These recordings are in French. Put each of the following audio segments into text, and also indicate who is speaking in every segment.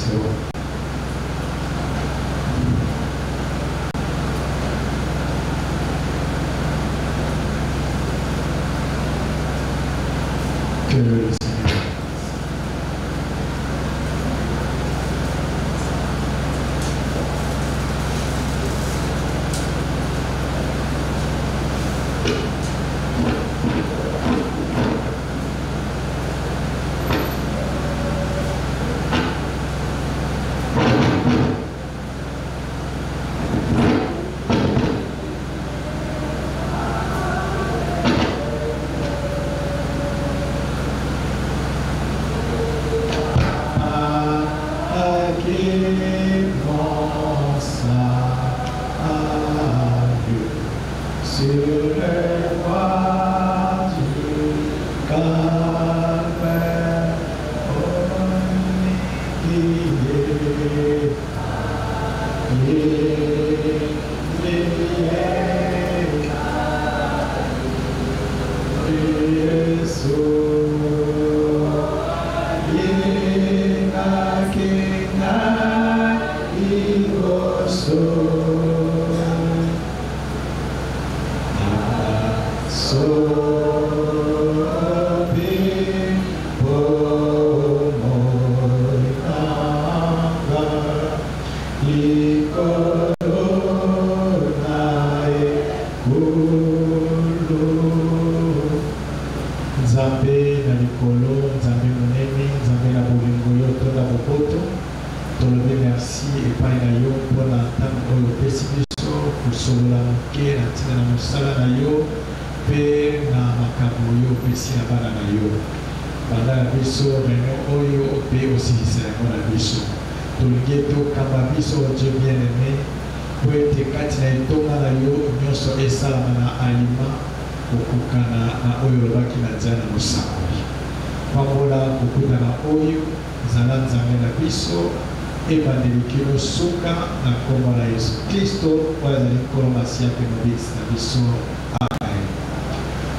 Speaker 1: C'est bon. Que le Seigneur.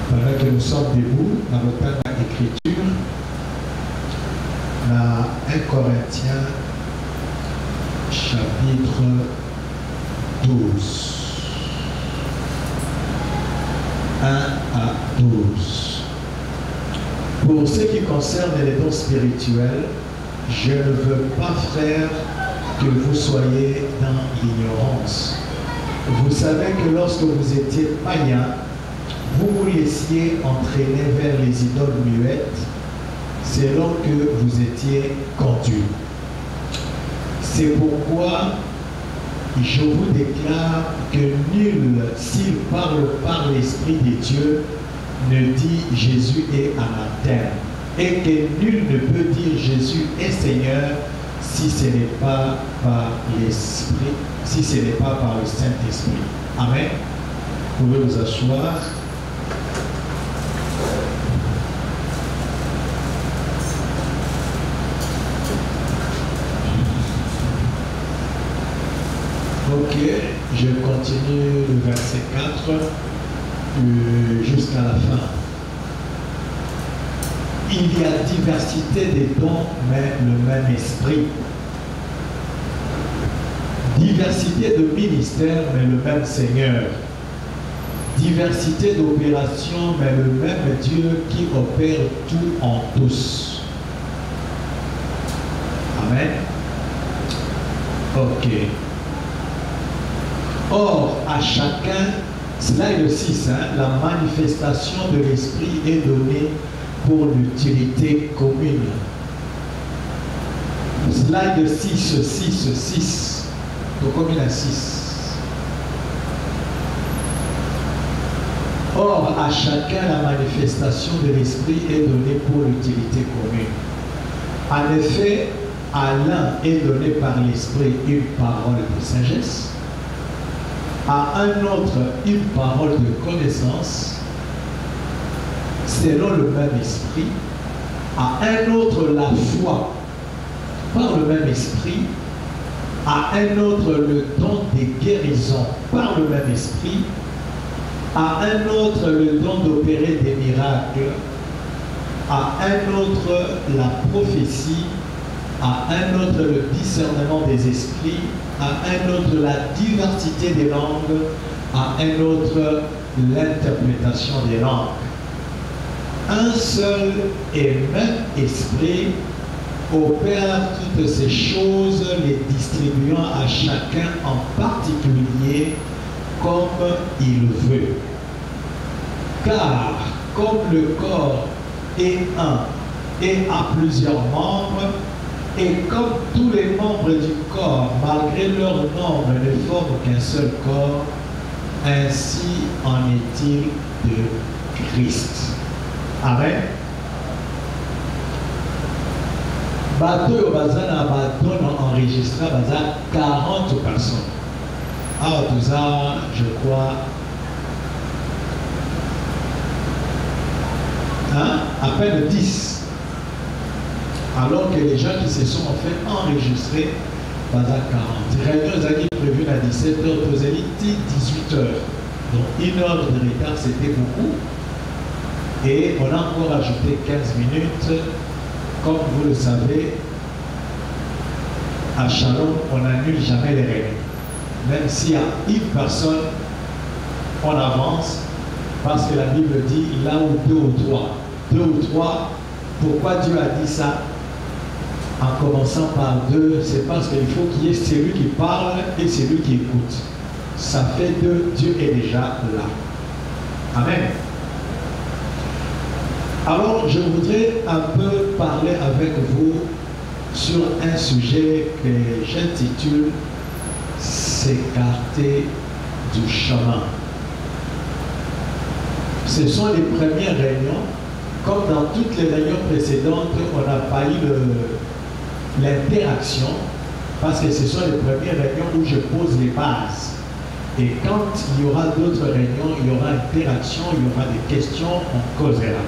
Speaker 1: Pendant que nous sommes debout, dans le temps de l'écriture, dans 1 Corinthiens, chapitre 12. 1 à 12. Pour ce qui concerne les dons spirituels, je ne veux pas, frères, que vous soyez dans l'ignorance. Vous savez que lorsque vous étiez païens, vous vous laissiez entraîner vers les idoles muettes, selon que vous étiez conduits. C'est pourquoi je vous déclare que nul, s'il parle par l'Esprit de Dieu, ne dit Jésus est anathème, et que nul ne peut dire Jésus est Seigneur si ce n'est pas par l'Esprit, si ce n'est pas par le Saint-Esprit. Amen. Vous pouvez vous asseoir. Ok, je continue le verset 4 jusqu'à la fin. Il y a diversité des dons, mais le même esprit. Diversité de ministères, mais le même Seigneur. Diversité d'opérations, mais le même Dieu qui opère tout en tous. Amen. Ok. Or, à chacun, slide 6, la manifestation de l'Esprit est donnée pour l'utilité commune. Slide 6. Donc, combien à 6. Or, à chacun, la manifestation de l'Esprit est donnée pour l'utilité commune. En effet, à l'un est donné par l'Esprit une parole de sagesse, à un autre une parole de connaissance, selon le même esprit, à un autre la foi, par le même esprit, à un autre le don des guérisons, par le même esprit, à un autre le don d'opérer des miracles, à un autre la prophétie, à un autre le discernement des esprits, à un autre la diversité des langues, à un autre l'interprétation des langues. Un seul et même esprit opère toutes ces choses, les distribuant à chacun en particulier comme il veut. Car comme le corps est un et a plusieurs membres, et comme tous les membres du corps, malgré leur nombre, ne forment qu'un seul corps, ainsi en est-il de Christ. Amen. Bateau au bazar na bateau enregistré à bazar 40 personnes. Alors tout ça, je crois, à peine 10. Alors que les gens qui se sont en fait enregistrés, bazar 40. Réunion Zaki prévue à 17h, posée 18h. Donc 1 heure de retard, c'était beaucoup. Et on a encore ajouté 15 minutes. Comme vous le savez, à Shalom, on n'annule jamais les réunions. Même s'il y a une personne, on avance, parce que la Bible dit là où 2 ou 3. 2 ou 3, pourquoi Dieu a dit ça? En commençant par 2, c'est parce qu'il faut qu'il y ait celui qui parle et celui qui écoute. Ça fait 2, Dieu est déjà là. Amen. Alors, je voudrais un peu parler avec vous sur un sujet que j'intitule « S'écarter du chemin ». Ce sont les premières réunions. Comme dans toutes les réunions précédentes, on n'a pas eu l'interaction, parce que ce sont les premières réunions où je pose les bases. Et quand il y aura d'autres réunions, il y aura interaction, il y aura des questions, on causera.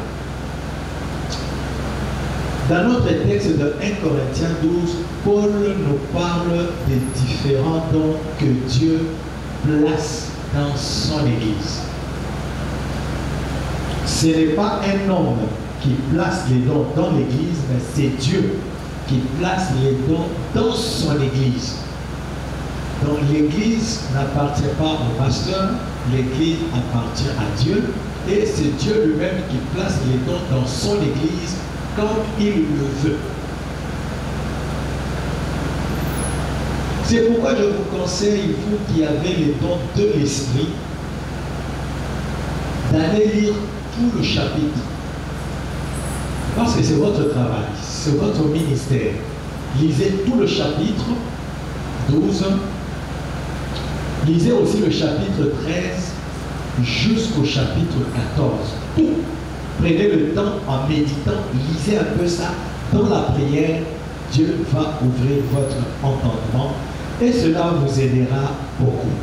Speaker 1: Dans notre texte de 1 Corinthiens 12, Paul nous parle des différents dons que Dieu place dans son Église. Ce n'est pas un homme qui place les dons dans l'Église, mais c'est Dieu qui place les dons dans son Église. Donc l'Église n'appartient pas au pasteur, l'Église appartient à Dieu, et c'est Dieu lui-même qui place les dons dans son Église comme il le veut. C'est pourquoi je vous conseille, vous qui avez les dons de l'Esprit, d'aller lire tout le chapitre. Parce que c'est votre travail, c'est votre ministère. Lisez tout le chapitre 12. Lisez aussi le chapitre 13 jusqu'au chapitre 14. Tout. Prenez le temps en méditant, lisez un peu ça. Dans la prière, Dieu va ouvrir votre entendement et cela vous aidera beaucoup.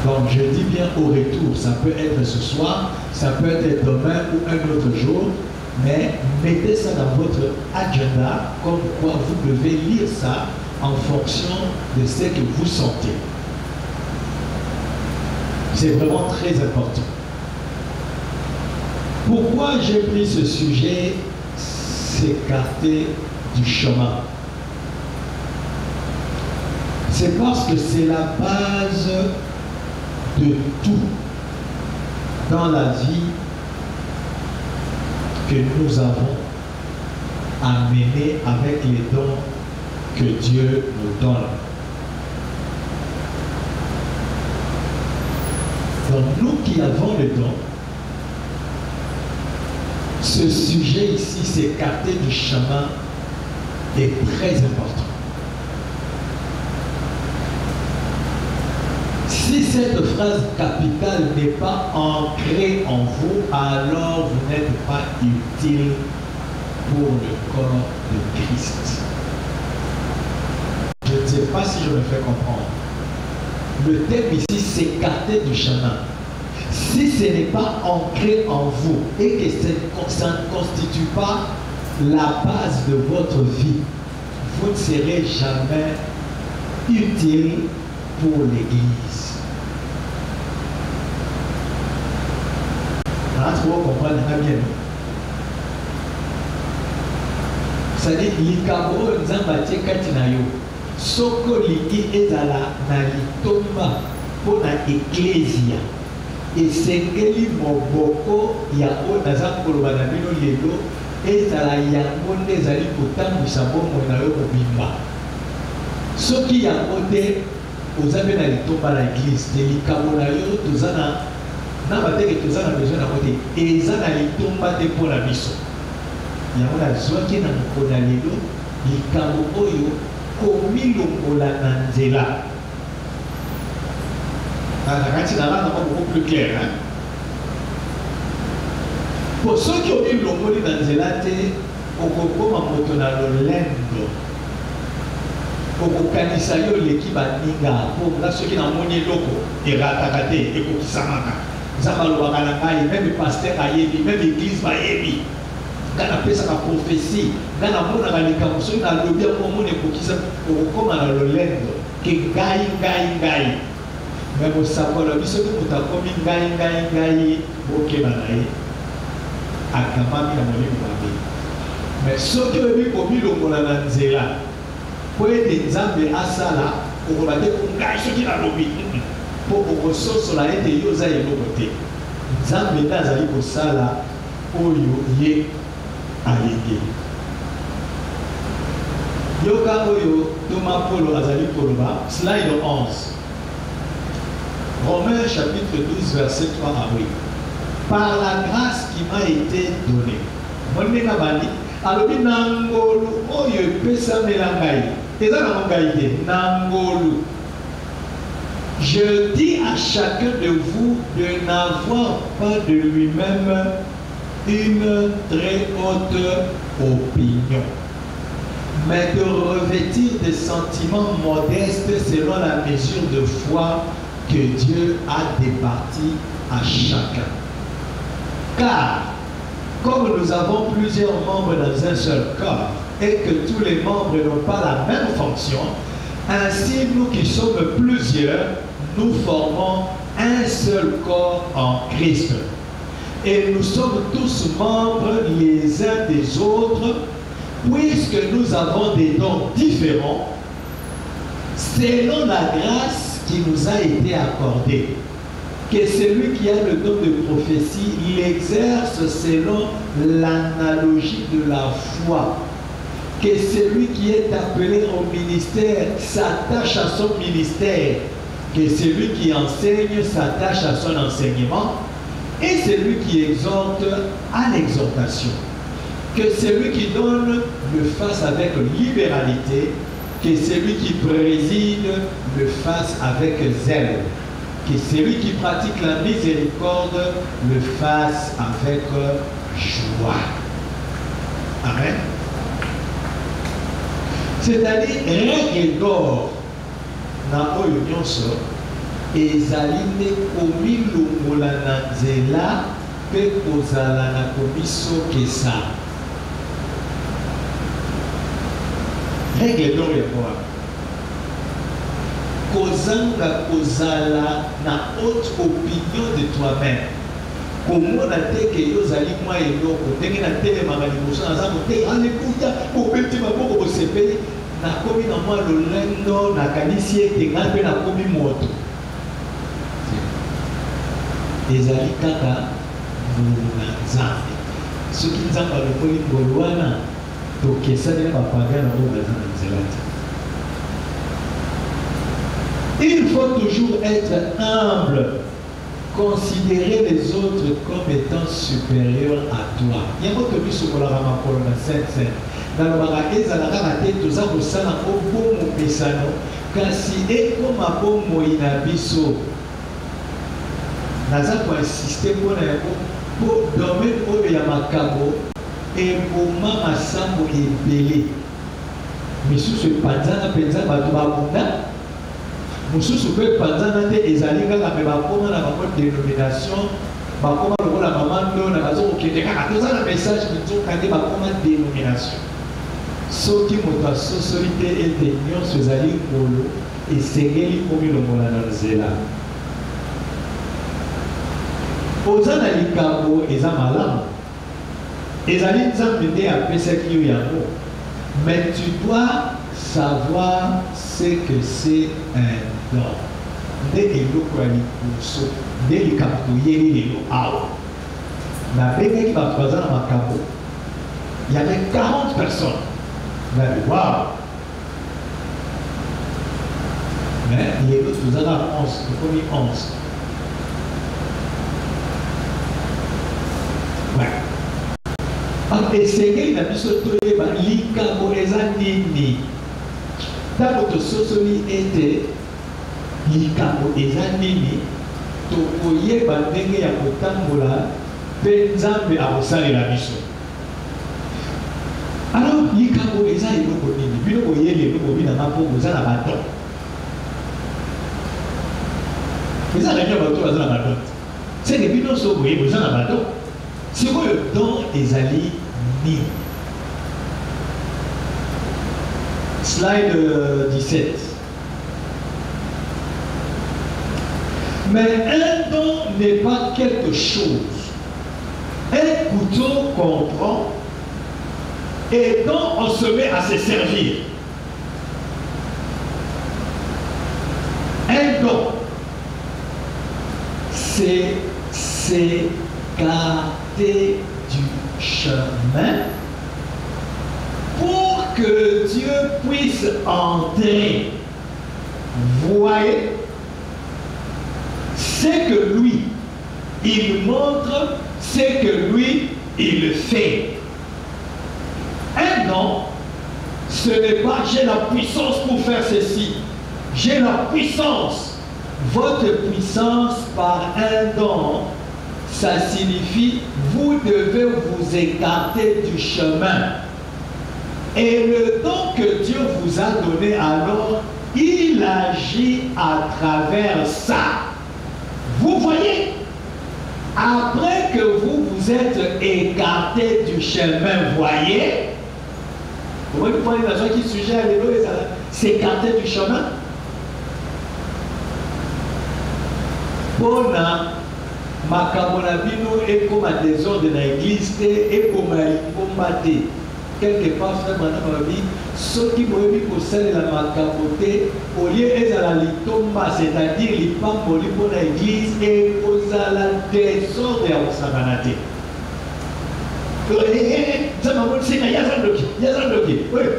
Speaker 1: Donc je dis bien au retour, ça peut être ce soir, ça peut être demain ou un autre jour, mais mettez ça dans votre agenda, comme quoi vous devez lire ça en fonction de ce que vous sentez. C'est vraiment très important. Pourquoi j'ai pris ce sujet, s'écarter du chemin? C'est parce que c'est la base de tout dans la vie que nous avons à mener avec les dons que Dieu nous donne. Donc nous qui avons le don, ce sujet ici, s'écarter du chemin, est très important. Si cette phrase capitale n'est pas ancrée en vous, alors vous n'êtes pas utile pour le corps de Christ. Je ne sais pas si je me fais comprendre. Le thème ici, s'écarter du chemin. Si ce n'est pas ancré en vous et que ça ne constitue pas la base de votre vie, vous ne serez jamais utile pour l'Église. trop comprendre bien. C'est-à-dire likabo nzamba kati na yo soko liki ezala na litomba pona ecclesia esengeli moboko ya oyo naza koloba na bino lelo ezala yango nde ezali kotambwisa bomoi na yo mobimba. Soki yango te oza mpe na litomba na eglise te likambo na yo toza na bateke toza na besoin nango te eza na litomba te mpo na biso. Yango nazwaki na mokolo na lelo likambo oyo komilongola na nzela. Nakati na rendre beaucoup plus clair. Pour ceux qui ont eu l'ongoli dans Nzelate, okokoma moto na lolendo. Okokanisa yo leki baninga. Pour là ceux qui n'ont moni loko, eratakate, ekokisamaka. Zabalobaka na ngai, même pasteur ayebi, même église bayebi. Kana pesa ka prophétie, kana mona ka likambo so na lobi ko mona ekokisa okokoma na lolendo. Ke ngai. Mais vous savez, le biso que vous avez commis ngai, ok, banaï, à Kamami, à mon époque. Mais ce que vous avez commis le Molananzela, pour être Nzambe à Sala, pour vous avez ngai, ce qui a lobby, pour vous ressourcer la aide de Yosa et l'autre. Nzambe Nazali pour Sala, Oyo, Ye, Allégué. Yoka Oyo, Thomas Polo, Azali Poloba, slide 11. Romains chapitre 12, verset 3 à 8. Par la grâce qui m'a été donnée. Alors, Nangolu, Oyo, Pesa Melangai. Nangolu. Je dis à chacun de vous de n'avoir pas de lui-même une très haute opinion, mais de revêtir des sentiments modestes selon la mesure de foi que Dieu a départi à chacun. Car, comme nous avons plusieurs membres dans un seul corps, et que tous les membres n'ont pas la même fonction, ainsi nous qui sommes plusieurs, nous formons un seul corps en Christ. Et nous sommes tous membres les uns des autres, puisque nous avons des dons différents, selon la grâce qui nous a été accordée. Que celui qui a le don de prophétie l'exerce selon l'analogie de la foi. Que celui qui est appelé au ministère s'attache à son ministère. Que celui qui enseigne s'attache à son enseignement. Et celui qui exhorte à l'exhortation. Que celui qui donne le fasse avec libéralité. Que celui qui préside le fasse avec zèle. Que celui qui pratique la miséricorde le fasse avec joie. Amen. C'est-à-dire, règle d'or, na oyo nyonso, ezali nde komilongola na nzela mpe kozala na komisokesa. Règle d'or ya moi. Kozanga kozala na haute opinion de toi-même. Komona teke yozali mwa eloko ndenge na telemaka liboso naza kote alekuta kobeti maboko kosepeli nakomi na mwa lolendo nakanisi ete ngai mpe nakomi moto. Ezali kaka ngolu na Nzambe. Soki Nzambe alokoli ngolu wana tokesani na bapagana oyo baza na nzela te. Il faut toujours être humble, considérer les autres comme étant supérieurs à toi. Il y a un autre mission pour la Ramakolo dans cette scène. Dans le Marakez, à la Ramate, nous avons ça dans le bon Mopessano, car si et comme un bon Moïnabiso, nous avons insisté pour domaine où il y a Makabo et pour Mama Sambo et Belé. Mais sous ce panzana, panzana, Badouabunda. Mosusu pe panzana te ezali kaka me bakoma na bango dénomination bakoma lokola mamando na bazo kokende kaka toza na message bizokande bakoma dénomination soki moto asosoli te ete nyonso ezali ngolo esengeli komilongola na nzela. oza na likambo eza malamu ezali nzambe nde apesaki yo yango, mais tu dois savoir ce que c'est un don. Nde eloko ya liboso nde likambo toyeli lelo awa nabengaki bato baza na makambo. Il y avait 40 personnes. Waouh! Mais les autres, vous en avez 11, le premier 11. Ouais. Alors, essayez, il a mis ce tour, likambo eza nini. Tant que sosoli était, likambo eza nini, tokoye bandenge ya kotambola, penzambe akosalela biso. Alors, likambo eza eloko nini, biloko yeli eloko bina mapongo eza na baton. Mais ça, les bateaux, ils ont la bateau. C'est que nous sommes ils ont la bateau. C'est quoi le don des alliés ni? Slide 17. Mais un don n'est pas quelque chose. Un couteau qu'on prend et dont on se met à se servir. Un don, c'est s'écarter du chemin pour que Dieu puisse entrer. Voyez, c'est que lui, il montre, c'est que lui, il fait. Un don, ce n'est pas j'ai la puissance pour faire ceci, j'ai la puissance. Votre puissance par un don, ça signifie vous devez vous écarter du chemin. Et le don que Dieu vous a donné alors, il agit à travers ça. Vous voyez, après que vous vous êtes écarté du chemin, voyez, vous voyez la chose qui suggère s'écarter du chemin. Bona makambo na bino ekoma désordre na église te ekoma likomba te quelque part frère madame babi soki boyebi kosalela makambo te au lieu ezala litomba c'est-à-dire lipamboli mpo na église ekozala désordre ya kosangana te nzambe amonisika yaza ndoki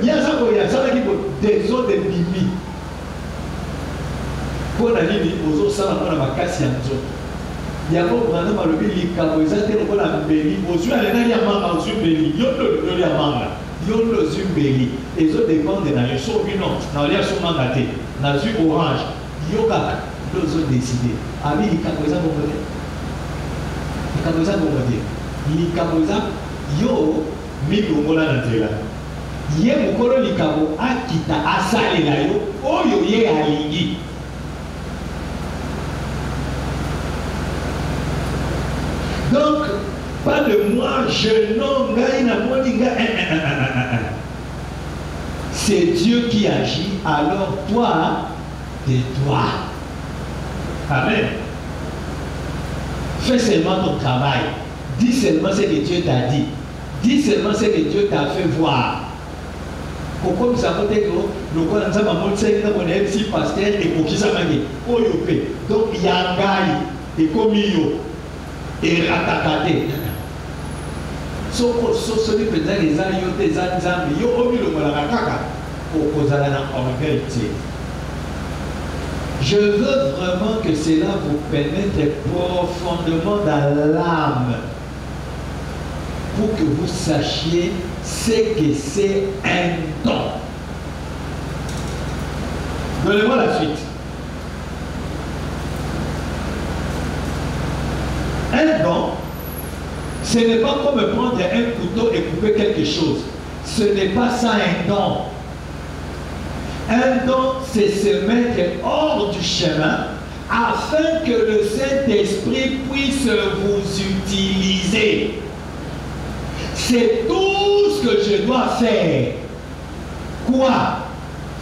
Speaker 1: yaza boye asalaki désordre bimi. Pour la ligne, aux autres, ça va makasi ya nzoto. Yango brana malobi likambo eza te lokola mbeli. Ozwi alena ya mama ozwi mbeli. Yondo ya mama. Yondo ozwi mbeli. Ezo dépendre na yo so bino. Na olia so manga te. Na zwi orange. Yo kaka lozo décider. Ami likambo eza bongo te. Likambo eza bongo te. Likambo eza yo milongola na nzela. Ye mokolo likambo akita asalela yo oyo ye alingi. Donc, pas de moi, je n'en gagne à moi, c'est Dieu qui agit, alors toi, tais-toi. Amen. Fais seulement ton travail. Dis seulement ce que Dieu t'a dit. Dis seulement ce que Dieu t'a fait voir. Pourquoi nous avons dit que nous avons dit que pasteur et pour qui ça m'a dit, donc il y a un gars et comme il et ratakate. Soko sosoli penza les ayo des anzambi yo omi le mola kaka okozala na orgueil. Je veux vraiment que cela vous pénètre profondément dans l'âme pour que vous sachiez ce que c'est un don. Donnez-moi la suite. Un don, ce n'est pas comme prendre un couteau et couper quelque chose. Ce n'est pas ça un don. Un don, c'est se mettre hors du chemin afin que le Saint-Esprit puisse vous utiliser. C'est tout ce que je dois faire. Quoi,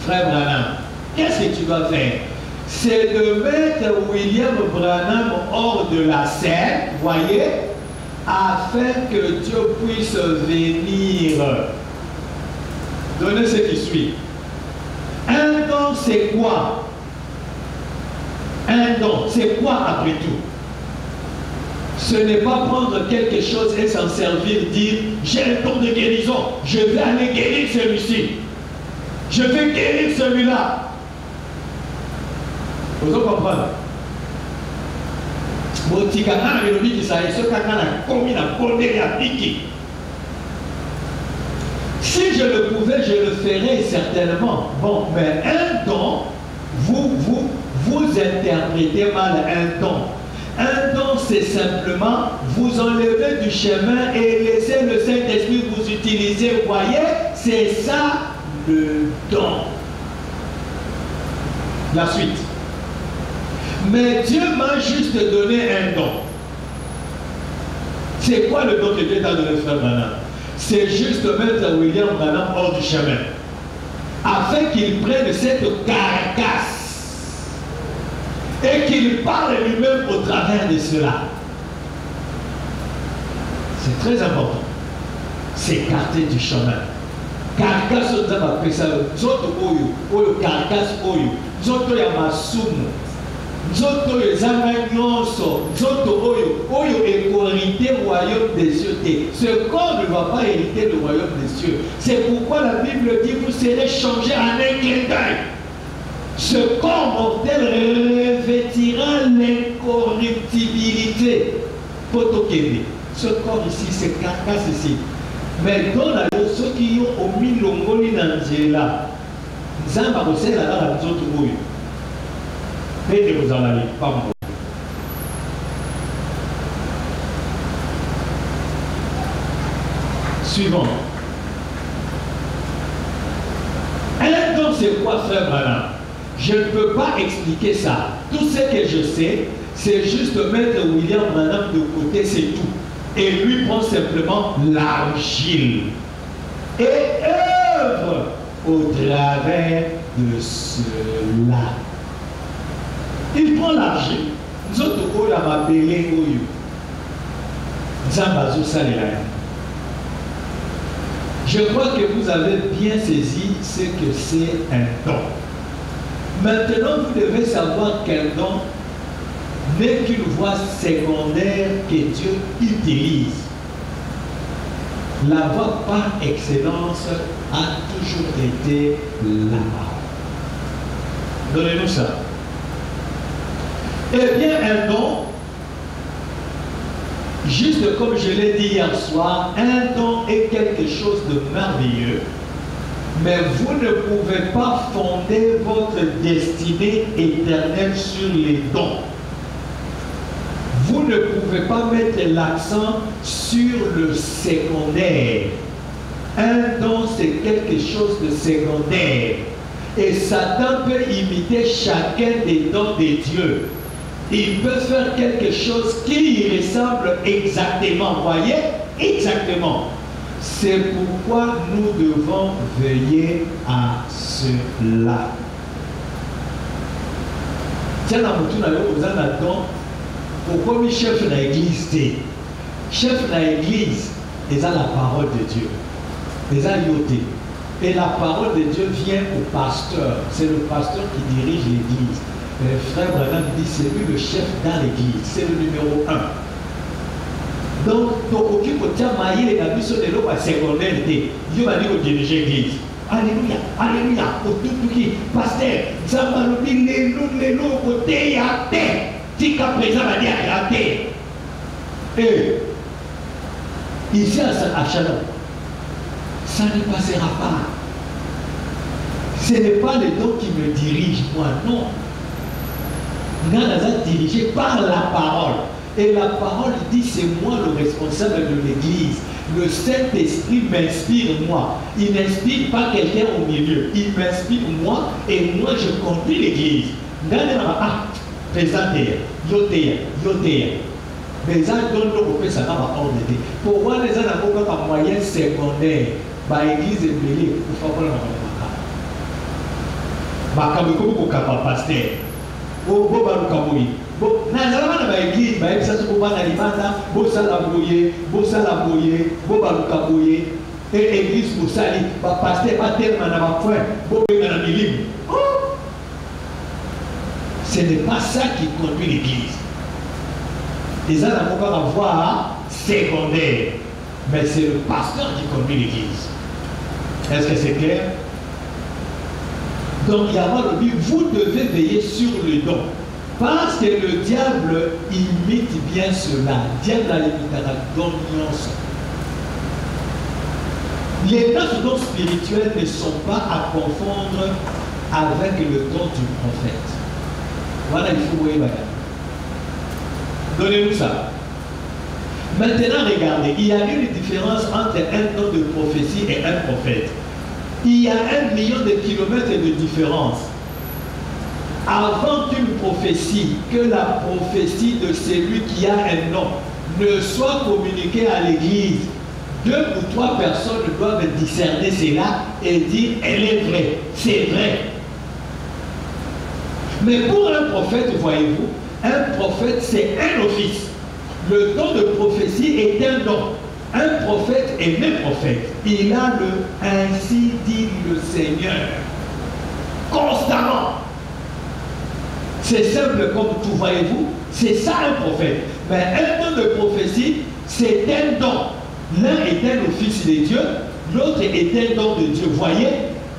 Speaker 1: frère Branham? Qu'est-ce que tu dois faire? c'est de mettre William Branham hors de la scène, voyez, afin que Dieu puisse venir. Donnez ce qui suit. Un don, c'est quoi? Un don, c'est quoi après tout? Ce n'est pas prendre quelque chose et s'en servir, dire j'ai un don de guérison, je vais aller guérir celui-ci, je vais guérir celui-là. Vous comprenez? Si je le pouvais, je le ferais certainement. Bon, mais un don, vous interprétez mal un don. Un don, c'est simplement vous enlever du chemin et laisser le Saint-Esprit vous utiliser. Vous voyez, c'est ça le don. La suite. Mais Dieu m'a juste donné un don. C'est quoi le don que Dieu t'a donné, frère Branham? C'est juste mettre William Branham hors du chemin, afin qu'il prenne cette carcasse et qu'il parle lui-même au travers de cela. C'est très important. S'écarter du chemin. Carcasse, on va appeler ça le carcasse oyo. Zoto ya masumu. Zoto ezanga nyonso. Zoto oyo hérité le royaume des cieux. Ce corps ne va pas hériter le royaume des cieux. C'est pourquoi la Bible dit vous serez changés en un clin d'œil. Ce corps mortel revêtira l'incorruptibilité. Ce corps ici, c'est carcasse ici. Mais dans la ceux qui ont omis l'ongoli n'angela, Zamba Rossel a la zone de Bouille. Et vous en allez, pas moi. Suivant. Un don, c'est quoi, frère Branham? Je ne peux pas expliquer ça. Tout ce que je sais, c'est juste mettre William Branham de côté, c'est tout. Et lui prend simplement l'argile et œuvre au travers de cela. Il prend l'argile. Nous autres, on l'a appelé Oyo. Zambazo Salela. Je crois que vous avez bien saisi ce que c'est un don. Maintenant, vous devez savoir qu'un don n'est qu'une voie secondaire que Dieu utilise. La voie par excellence a toujours été la parole. Donnez-nous ça. Eh bien, un don, juste comme je l'ai dit hier soir, un don est quelque chose de merveilleux, mais vous ne pouvez pas fonder votre destinée éternelle sur les dons. Vous ne pouvez pas mettre l'accent sur le secondaire. Un don, c'est quelque chose de secondaire. Et Satan peut imiter chacun des dons de Dieu. Il peut faire quelque chose qui y ressemble exactement. Voyez? Exactement. C'est pourquoi nous devons veiller à cela. Tiens, vous avez un don. Pourquoi le chef de l'église dit? Chef de l'église, ils ont la parole de Dieu. Ils ont yoté. Et la parole de Dieu vient au pasteur. C'est le pasteur qui dirige l'église. Le frère Branham dit c'est lui le chef dans l'église. C'est le numéro 1. Donc, il faut que tu aies la mission de l'eau à secondaire. Il va dire au diriger l'église. Alléluia, alléluia. Au tout qui, pasteur, Zambalobi, les lots, côté, à terre. Tika présent va dire à terre. Et ici à Shalom, ça ne passera pas. Ce n'est pas le don qui me dirige, moi, non. Nous sommes dirigés par la parole. Et la parole dit, c'est moi le responsable de l'église. Le Saint-Esprit m'inspire moi. Il n'inspire pas quelqu'un au milieu. Il m'inspire moi et moi je conduis l'église. Présenter, yoter. Mais ils ont fait ça dans ma ordre. Pour moi, les gens n'ont pas moyen secondaire. L'église est mêlée. Il faut pas le pasteur. Au beau baloukamoui. Bon, nazalama na ba église, ba ebisa so ba na limanda, bo sala boye, bo baloukamoui, et église bo sali, ba pasteur ba tellement na ba point, bo benga na milim. Oh! Ce n'est pas ça qui conduit l'église. Les gens n'ont pas à voir secondaire, mais c'est le pasteur qui conduit l'église. Est-ce que c'est clair? Donc, il y a le dit, vous devez veiller sur le don. Parce que le diable imite bien cela. Le diable a imité la dominance. Les dons spirituels ne sont pas à confondre avec le don du prophète. Voilà, il faut voir. Donnez-nous ça. Maintenant, regardez, il y a une différence entre un don de prophétie et un prophète. Il y a 1 million de kilomètres de différence. Avant qu'une prophétie, que la prophétie de celui qui a un nom ne soit communiquée à l'église, 2 ou 3 personnes doivent discerner cela et dire elle est vraie, c'est vrai. Mais pour un prophète, voyez-vous, un prophète c'est un office. Le don de prophétie est un don. Un prophète est même prophète. Il a le ainsi dit le Seigneur. Constamment. C'est simple comme tout, voyez-vous. C'est ça un prophète. Mais un don de prophétie, c'est un don. L'un est un office de Dieu, l'autre est un don de Dieu. Voyez?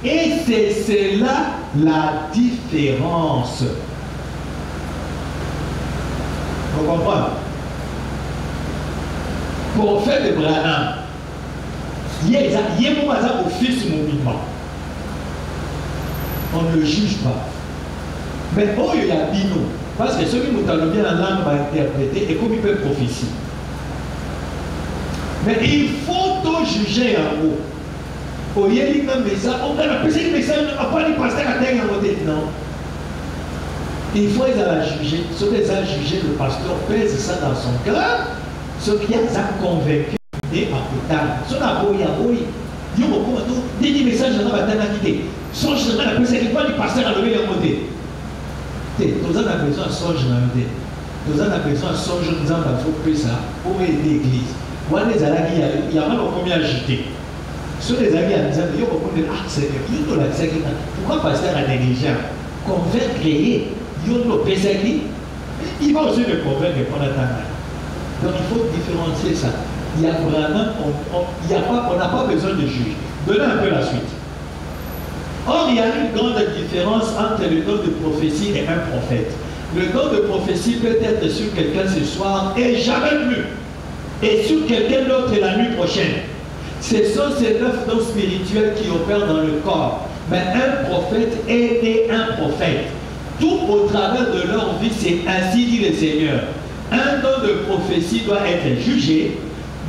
Speaker 1: Et c'est cela la différence. Vous comprenez? Prophète de Branham, il y a un office mouvement. On ne le juge pas. Mais oh, il y a Bino. Parce que ceux qui nous ont bien la langue va interpréter et comme il peut prophétie. Mais il faut tout juger en haut. Oh, il y a un message. On a appelé le message. On n'a pas dit pasteur à terre en haut. Non. Il faut les la juger. Ceux qui ont jugé, le pasteur pèse ça dans son cœur. Ceux qui ont convaincu et à Kotana. Ceux qui ont dit, il y a des messages dans la bataille. Son chemin, la personne qui va du pasteur à lever le côté. Nous avons besoin de songe dans le dé. Nous avons besoin de songe dans la faut ça pour aider l'église. Moi, les amis, il y a un combien agité. Ceux des amis à disant, il y a beaucoup de c'est plutôt la sécurité. Pourquoi pasteur a négligé? Convaincre créer, il y a nos pesaki. Il va aussi le convaincre qu'on attend. Donc il faut différencier ça. Il y a vraiment, on n'a pas besoin de juge. Donnez un peu la suite. Or, il y a une grande différence entre le don de prophétie et un prophète. Le don de prophétie peut être sur quelqu'un ce soir et jamais plus. Et sur quelqu'un d'autre la nuit prochaine. Ce sont ces 9 dons spirituels qui opèrent dans le corps. Mais un prophète est né un prophète. Tout au travers de leur vie, c'est ainsi dit le Seigneur. Un don de prophétie doit être jugé.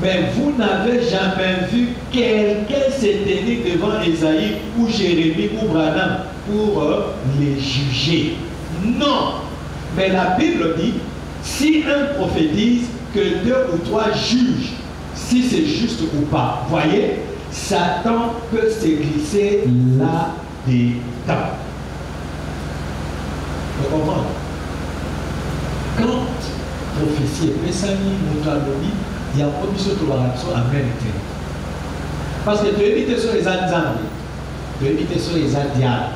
Speaker 1: Mais vous n'avez jamais vu quelqu'un se tenir devant Esaïe ou Jérémie ou Branham pour les juger. Non. Mais la Bible dit, si un prophétise, que 2 ou 3 jugent si c'est juste ou pas. Voyez, Satan peut se glisser là-dedans. Vous comprenez? Quand prophétie est Messani, Moutalobi, il y a une mission de la Amen. Parce que tu évites sur les Anzambi, tu évites sur les Andiables.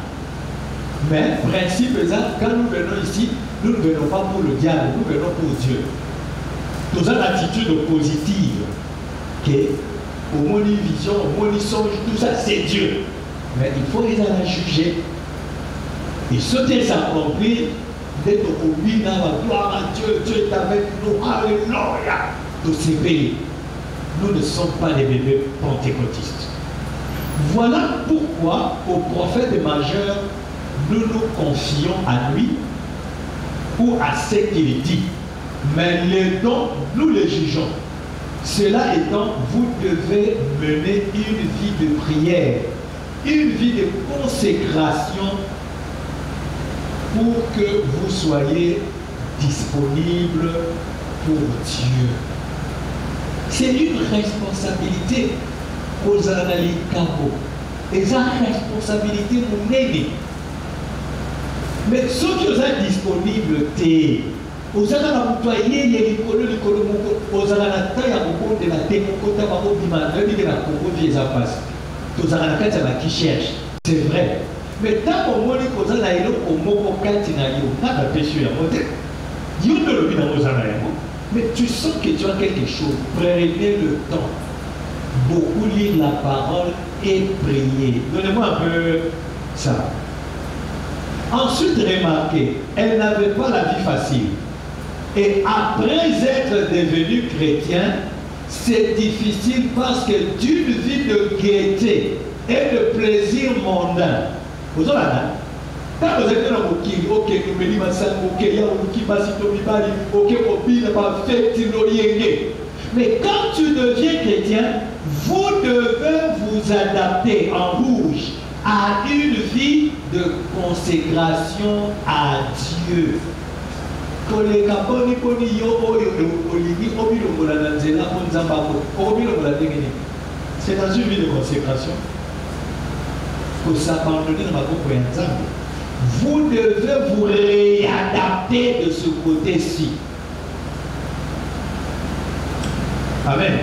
Speaker 1: Mais, principe, quand nous venons ici, nous ne venons pas pour le diable, nous venons pour Dieu. Nous avons une attitude positive. Au moins une vision, au moins une songe, tout ça, c'est Dieu. Mais il faut les aller juger. Et ce qui s'accomplit, d'être au but dans la gloire à Dieu, Dieu est avec nous. Alléluia. Nous nous ne sommes pas des bébés pentecôtistes. Voilà pourquoi au prophète majeur, nous nous confions à lui ou à ce qu'il dit. Mais les dons, nous les jugeons. Cela étant, vous devez mener une vie de prière, une vie de consécration pour que vous soyez disponible pour Dieu. C'est une responsabilité aux analystes. Et cette responsabilité pour m'aider. Mais ceux qui sont disponibles, aux anas employés, il y a les aux anas taille à beaucoup de la démocratie, à beaucoup de la Congo qui est aux anas qui cherchent. C'est vrai. Mais tant qu'on voit les causes là, il y a au mot pas de péché à côté. Il y a le dans aux anas. Mais tu sens que tu as quelque chose. Prenez le temps. Beaucoup lire la parole et prier. Donnez-moi un peu ça. Ensuite, remarquez, elle n'avait pas la vie facile. Et après être devenu chrétien, c'est difficile parce que d'une vie de gaieté et de plaisir mondain. Vous avez quand vous êtes dans le king, ok, nous venons à San, ok, il y a un qui passe au Bibali, ok, mobile, pas fait, mais quand tu deviens chrétien, vous devez vous adapter en rouge à une vie de consécration à Dieu. C'est dans une vie de consécration. Il faut s'abandonner dans ma propre. Vous devez vous réadapter de ce côté-ci. Amen.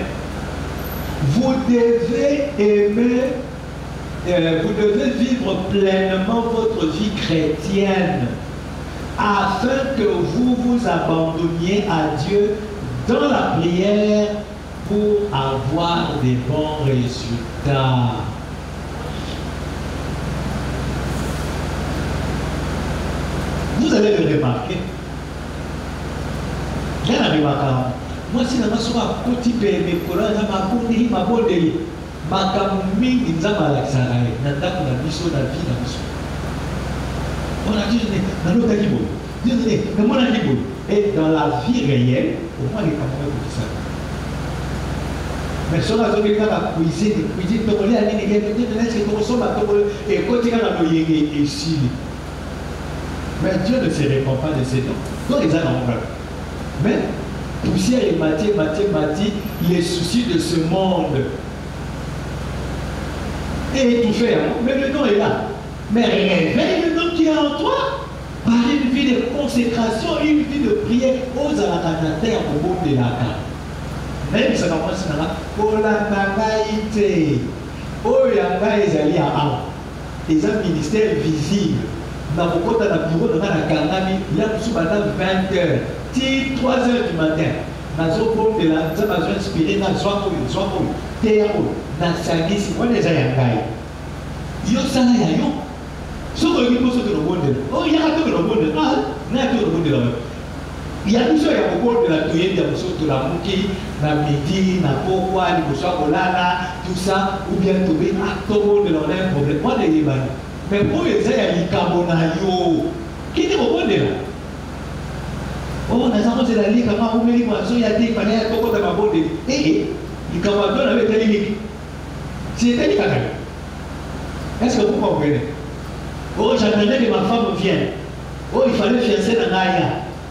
Speaker 1: Vous devez aimer, vous devez vivre pleinement votre vie chrétienne afin que vous vous abandonniez à Dieu dans la prière pour avoir des bons résultats. Vous allez le remarquer. Rien à remarquer. Moi, si je suis à côté de mes collègues, je suis à côté de ma famille, je suis à la vie, on a dit, et dans la vie réelle, au moins les camarades de ça. Mais si on a dit que la cuisine, mais Dieu ne se répand pas de ses dons. Donc, ils ont mais poussière et matière, les soucis de ce monde. Et tout faire. Mais le don est là. Mais réveille le don qui est en toi par une vie de consécration, une vie de prière aux alakanateurs au bout de la carte. Même si ça commence à Olanagaïté, Oyanga Ezali à ils ont un ministère visible. Dans le bureau de la Kanami, il y a 20 heures. 3 heures du matin, nous avons inspiré dans le soir, dans sa vie, c'est quoi les ayangai? Yo sana ya yo. Ce que nous posons dans le monde, oh, il y a tout le monde, ah, il y a tout le monde là. Il y a tout ça, il y a beaucoup de la toyée, il y a beaucoup de la mouki, la midi, la pourquoi, les bouchons, tout ça, ou bien tout le monde là, on a un problème. Moi, les Libanais. Mais pour les ayangai, qui est au monde là? Oh, nous avons la ligue, comment vous mettez moi, il y a des panneaux, il y a beaucoup de ma bonne. Eh, il y a un peu de ligue. C'est une ligue. Est-ce que vous comprenez? Oh, j'attendais que ma femme vienne. Oh, il fallait fiancer dans Naya.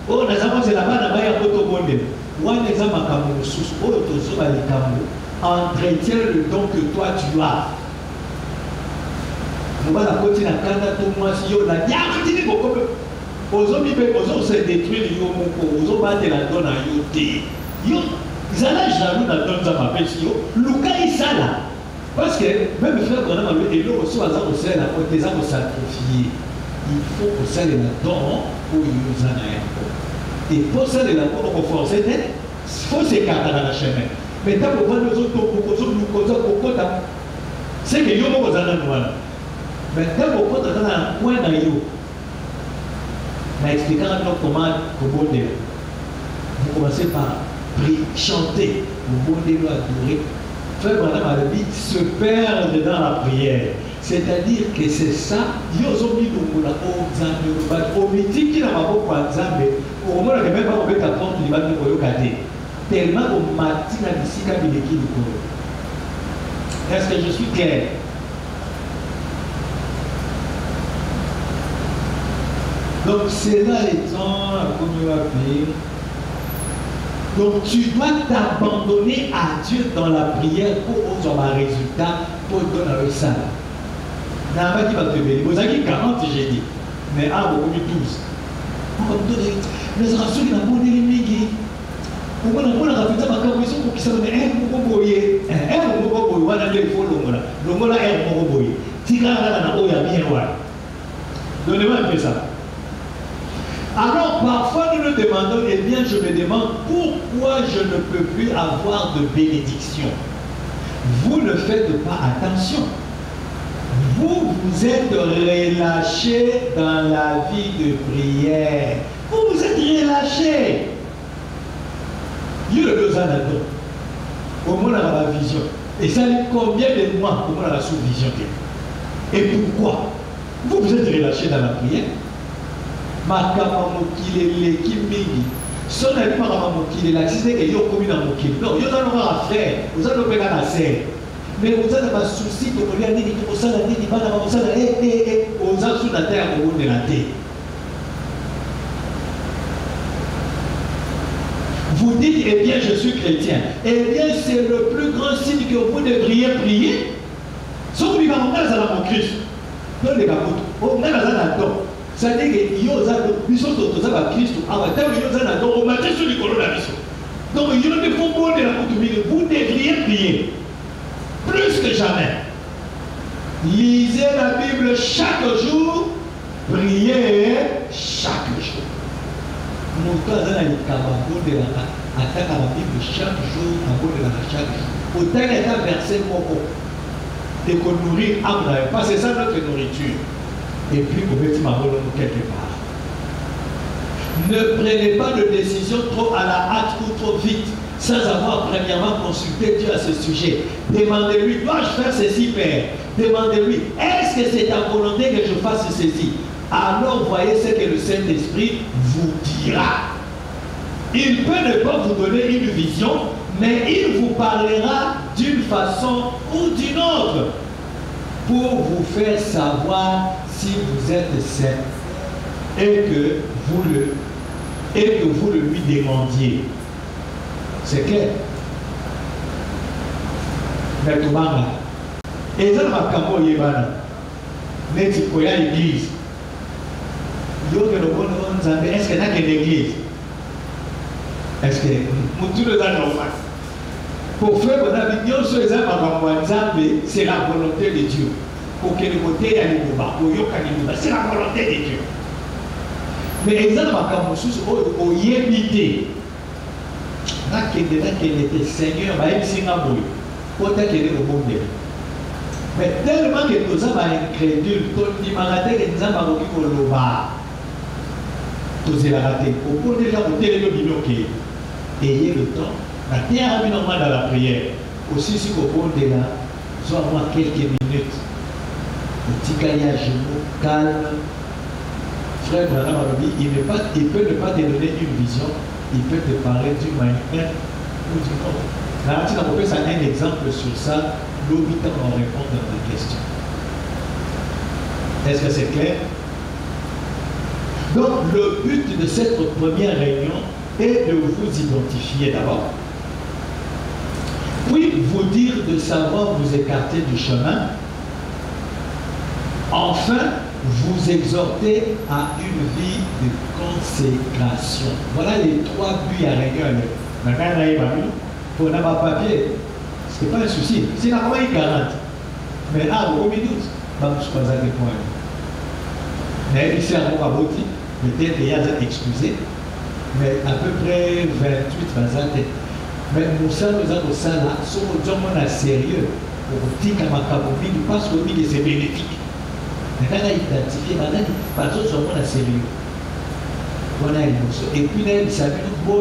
Speaker 1: Oh, nous avons là-bas, dans Naya, pour tout le monde. Moi, les hommes à Cameroun, oh, tous les Cameroun, entretiens le don que toi tu as. Nous allons continuer à Canada, tout le monde, si on a dit, ah, continue beaucoup. Aux hommes, se détruire, aux hommes, ils la donnent à yoté. Ils ont jaloux dans le don de ma pêche. Luka, il s'en là. Parce que même le frère Branham et l'eau aussi, à des âmes sacrifiées. Il faut que ça les don pour nous en aient. Et pour ça, les lapons, on force, il faut s'écarter dans le chemin. Mais tant qu'on voit nos autres, c'est que nous avons besoin de nous. Mais tant qu'on voit dans un coin dans nous, en expliquant comment vous commencez par prier, chanter, vous pouvez adorer. Frère Branham a dit se perdre dans la prière. C'est-à-dire que c'est ça, Dieu a mis au mythique qui n'a pas beaucoup d'examen, au moins, il n'y a même pas de compte qui va nous regarder. Tellement au matin, d'ici, quand il est qui nous. Est-ce que je suis clair? Donc, c'est là étant, comme il va dire. Donc, tu dois t'abandonner à Dieu dans la prière pour avoir un résultat, pour donner un salut. N'a pas dit va te bénir. Vous avez 40, j'ai dit. Mais à 2012, les rations qui n'ont pas de limite. On a fait ça, on a fait ça, donnez-moi un peu ça. Alors parfois nous nous demandons, eh bien je me demande pourquoi je ne peux plus avoir de bénédiction. Vous ne faites pas attention. Vous vous êtes relâché dans la vie de prière. Vous vous êtes relâché. Il y a 2 ans là-dedans. Au moins, on a la vision. Et ça dit combien de mois pour on a la sous-vision. Et pourquoi? Vous vous êtes relâché dans la prière. Makamamokile Kimigi. Son ami Makamamokile, la c'est que vous commis dans mon kil. Non, vous avez à faire. Vous avez à faire. Mais vous avez un souci de vous dire que vous avez dit que vous avez aux gens sous la terre au bout de la terre. Vous dites, eh bien, je suis chrétien. Eh bien, c'est le plus grand signe que vous devriez prier. Sauf que vous avez dans mon Christ. Dans les capotes. Vous avez dans le ça veut dire que vous avez dans Christ. Vous avez dans le matin sur le coronavirus. Donc, il y a des faux mots de la coutume. Vous devriez prier. Plus que jamais. Lisez la Bible chaque jour. Priez chaque jour. Nous avons la Bible chaque jour, chaque jour. Autant est un verset moko. Et qu'on nourrit âme, parce que c'est ça notre nourriture. Et puis, vous mettez ma volonté quelque part. Ne prenez pas de décision trop à la hâte ou trop vite, sans avoir premièrement consulté Dieu à ce sujet. Demandez-lui, dois-je faire ceci, Père? Demandez-lui, est-ce que c'est ta volonté que je fasse ceci? Alors voyez ce que le Saint-Esprit vous dira. Il peut ne pas vous donner une vision, mais il vous parlera d'une façon ou d'une autre pour vous faire savoir si vous êtes saint et que vous le lui demandiez. C'est clair. Mais tout le monde, et ça va comme Yébana, mais tu peux y aller à l'église. Est-ce qu'il y a une église? Est-ce que tout le temps normal? Pour faire mon avis, c'est la volonté de Dieu. Pour que le côté aille au bas, c'est la volonté de Dieu. Mais exactement comme au yébité, là qu'il était Seigneur, il s'est engagé. Autant qu'il est au monde. Mais tellement que nous sommes incrédules, tout le monde que nous avons au bas. Vous avez raté. Au point déjà, vous avez le ayez le temps. La terre a mis normalement dans la prière. Aussi, si vous pouvez là, soit avoir quelques minutes. Le petit caillage, calme. Frère Branham a dit, il peut ne pas te donner une vision, il peut te parler d'une manière ou d'une autre. Là, tu as ça un exemple sur ça, l'auditeur va répondre à des questions. Est-ce que c'est clair? Donc, le but de cette première réunion est de vous identifier d'abord, puis vous dire de savoir vous écarter du chemin, enfin, vous exhorter à une vie de consécration. Voilà les 3 buts à réunion. Pour n'avoir pas papier, ce n'est pas un souci. C'est la moyenne 40. Mais au 2012, je ne sais pas à quel point. Mais ici, à mon abouti, peut-être qu'il y a des excusés, mais à peu près 28, 27. Mais nous sommes au Sala, nous sommes sérieux pour dire que parce que c'est bénéfique. Mais quand on a identifié, parce que nous sommes sérieux. Et puis, nous savons que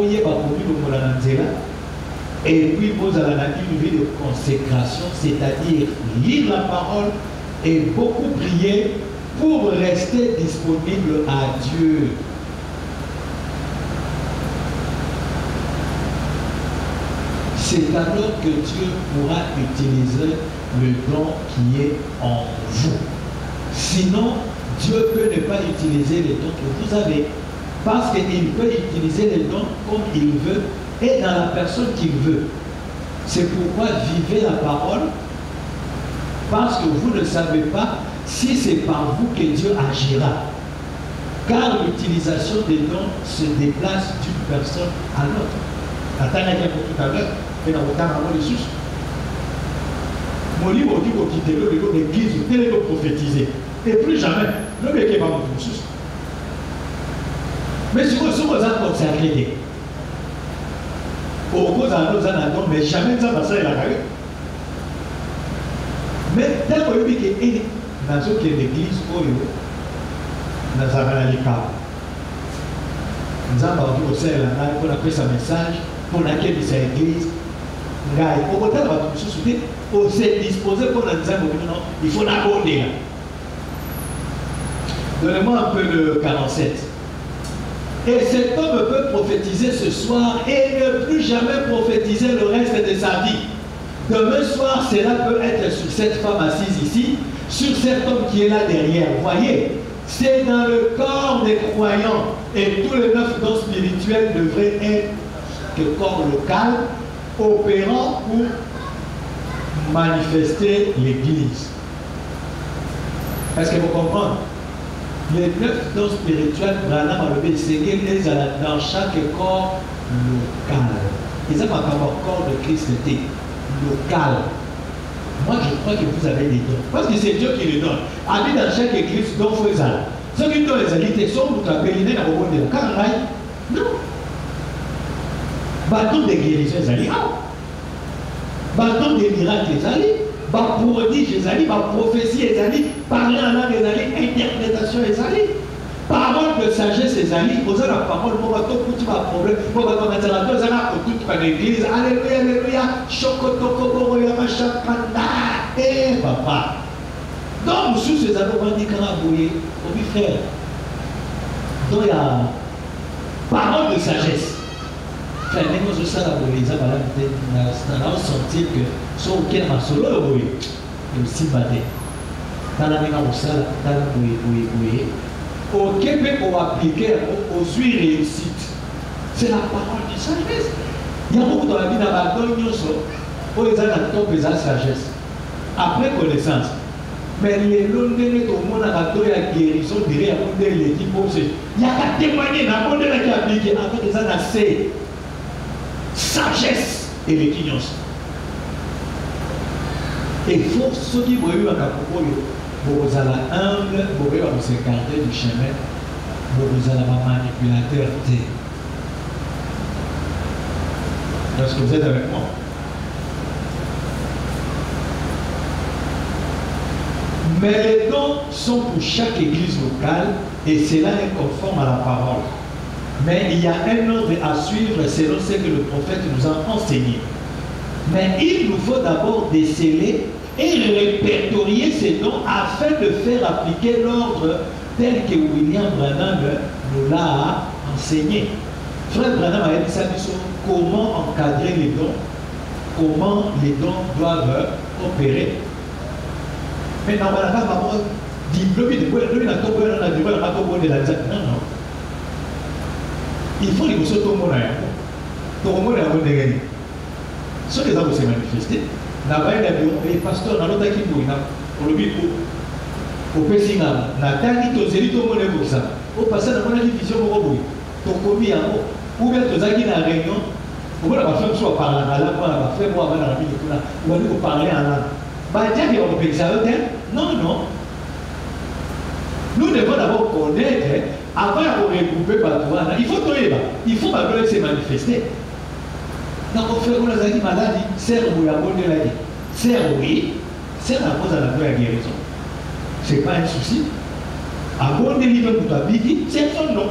Speaker 1: et puis, vous avez une vie de consécration, c'est-à-dire lire la parole et beaucoup prier pour rester disponible à Dieu. C'est alors que Dieu pourra utiliser le don qui est en vous. Sinon, Dieu peut ne pas utiliser les dons que vous avez. Parce qu'il peut utiliser les dons comme il veut et dans la personne qu'il veut. C'est pourquoi vivez la parole, parce que vous ne savez pas si c'est par vous que Dieu agira. car l'utilisation des dons se déplace d'une personne à l'autre. Attendez tout à l'heure, et dans le temps, on les sous. Mon livre dit qu'il quitte l'église, il est prophétisé. Et plus jamais, le mec n'est pas mon sous. Mais si vous êtes consacré, au cause à nos anadons, mais jamais ça va ça il a carré. Mais dès que vous dites que dans l'église, nous avons les cas. Nous avons dit au Seigneur, pour appeler sa message, pour laquelle il s'est église. Au côté de votre souci, on s'est disposé pour la dire, il faut l'aborder là. Donnez-moi un peu le 47. Et cet homme peut prophétiser ce soir et ne plus jamais prophétiser le reste de sa vie. Demain soir, cela peut être sur cette femme assise ici, sur cet homme qui est là derrière. Voyez, c'est dans le corps des croyants. Et tous les 9 dons spirituels devraient être que corps local, opérant pour manifester l'Église. Est-ce que vous comprenez? Les 9 dons spirituels, Branham a levé le Seigneur, dans chaque corps local. Ils ont pas corps de Christ local. Moi, je crois que vous avez des dons. Parce que c'est Dieu qui les donne. Allez dans chaque église, dont vous avez. Ceux qui donnent les alités sont pour t'appeler dans le monde de l'Ocal. Non. Bâton de guérison, les alliés. Bâton de miracles, les alliés. Prodige, les alliés. Prophétie, les alliés. Parler en langue, les alliés. Interprétation, les alliés. Parole de sagesse, les alliés. Vous avez la parole pour tout un problème. Pour votre matériel, vous avez toute l'église. Alléluia, alléluia. Chokotoko, Machapanda. Eh, papa. Donc, sous ces anneaux, on dit qu'on a bouillé. Oui, frère. Donc, il y a parole de sagesse. Frère, nous avons ça la bouillée. Ça va là, sentir que son auquel ma solo le bouillé. Et aussi batté. Dans la main, on s'est là, dans la bouillée. Au Québec, on va appliquer aux huit réussites. C'est la parole de sagesse. Il y a beaucoup dans la vie d'abandon, où ils ont la top et la sagesse. Après connaissance. Mais les longues au monde a la guérison, derrière les qui posent. Il y a qu'à témoigner dans le monde qui a appliqué avec les anacées. Sagesse et les quignons. Et il faut ceux qui vont eu à Capopoyo. Vous allez humble, vous allez vous écarter du chemin, vous allez manipulateur. Est-ce que vous êtes avec moi? Mais les dons sont pour chaque église locale et cela est conforme à la parole. Mais il y a un ordre à suivre selon ce que le prophète nous a enseigné. Mais il nous faut d'abord déceler et répertorier ces dons afin de faire appliquer l'ordre tel que William Branham nous l'a enseigné. Frère Branham a dit ça, comment encadrer les dons, comment les dons doivent opérer. Mais normalement, non. Il faut que vous soyez tout le monde. Tout le monde a gagné. Ce que vous s'est manifesté, les pasteurs dans l'autre équipe, pour le but, au Pessinga, Nathalie, Tozeli, tout le monde est comme ça. Au passage, on a une vision au robot. Tokobi, ou bien Tozaki dans la réunion, on va faire soit par la langue, on va faire voir la vie, on va nous parler en langue. Bah, tiens, on peut ça, non, non. Nous devons d'abord connaître, avant de regrouper Batouana, il faut trouver, il faut que se manifester. Donc, on fait une maladie, c'est où la bonne de la vie. C'est oui, c'est la cause de la guérison. Ce n'est pas un souci. À bon délivre pour ta vie, c'est son nom.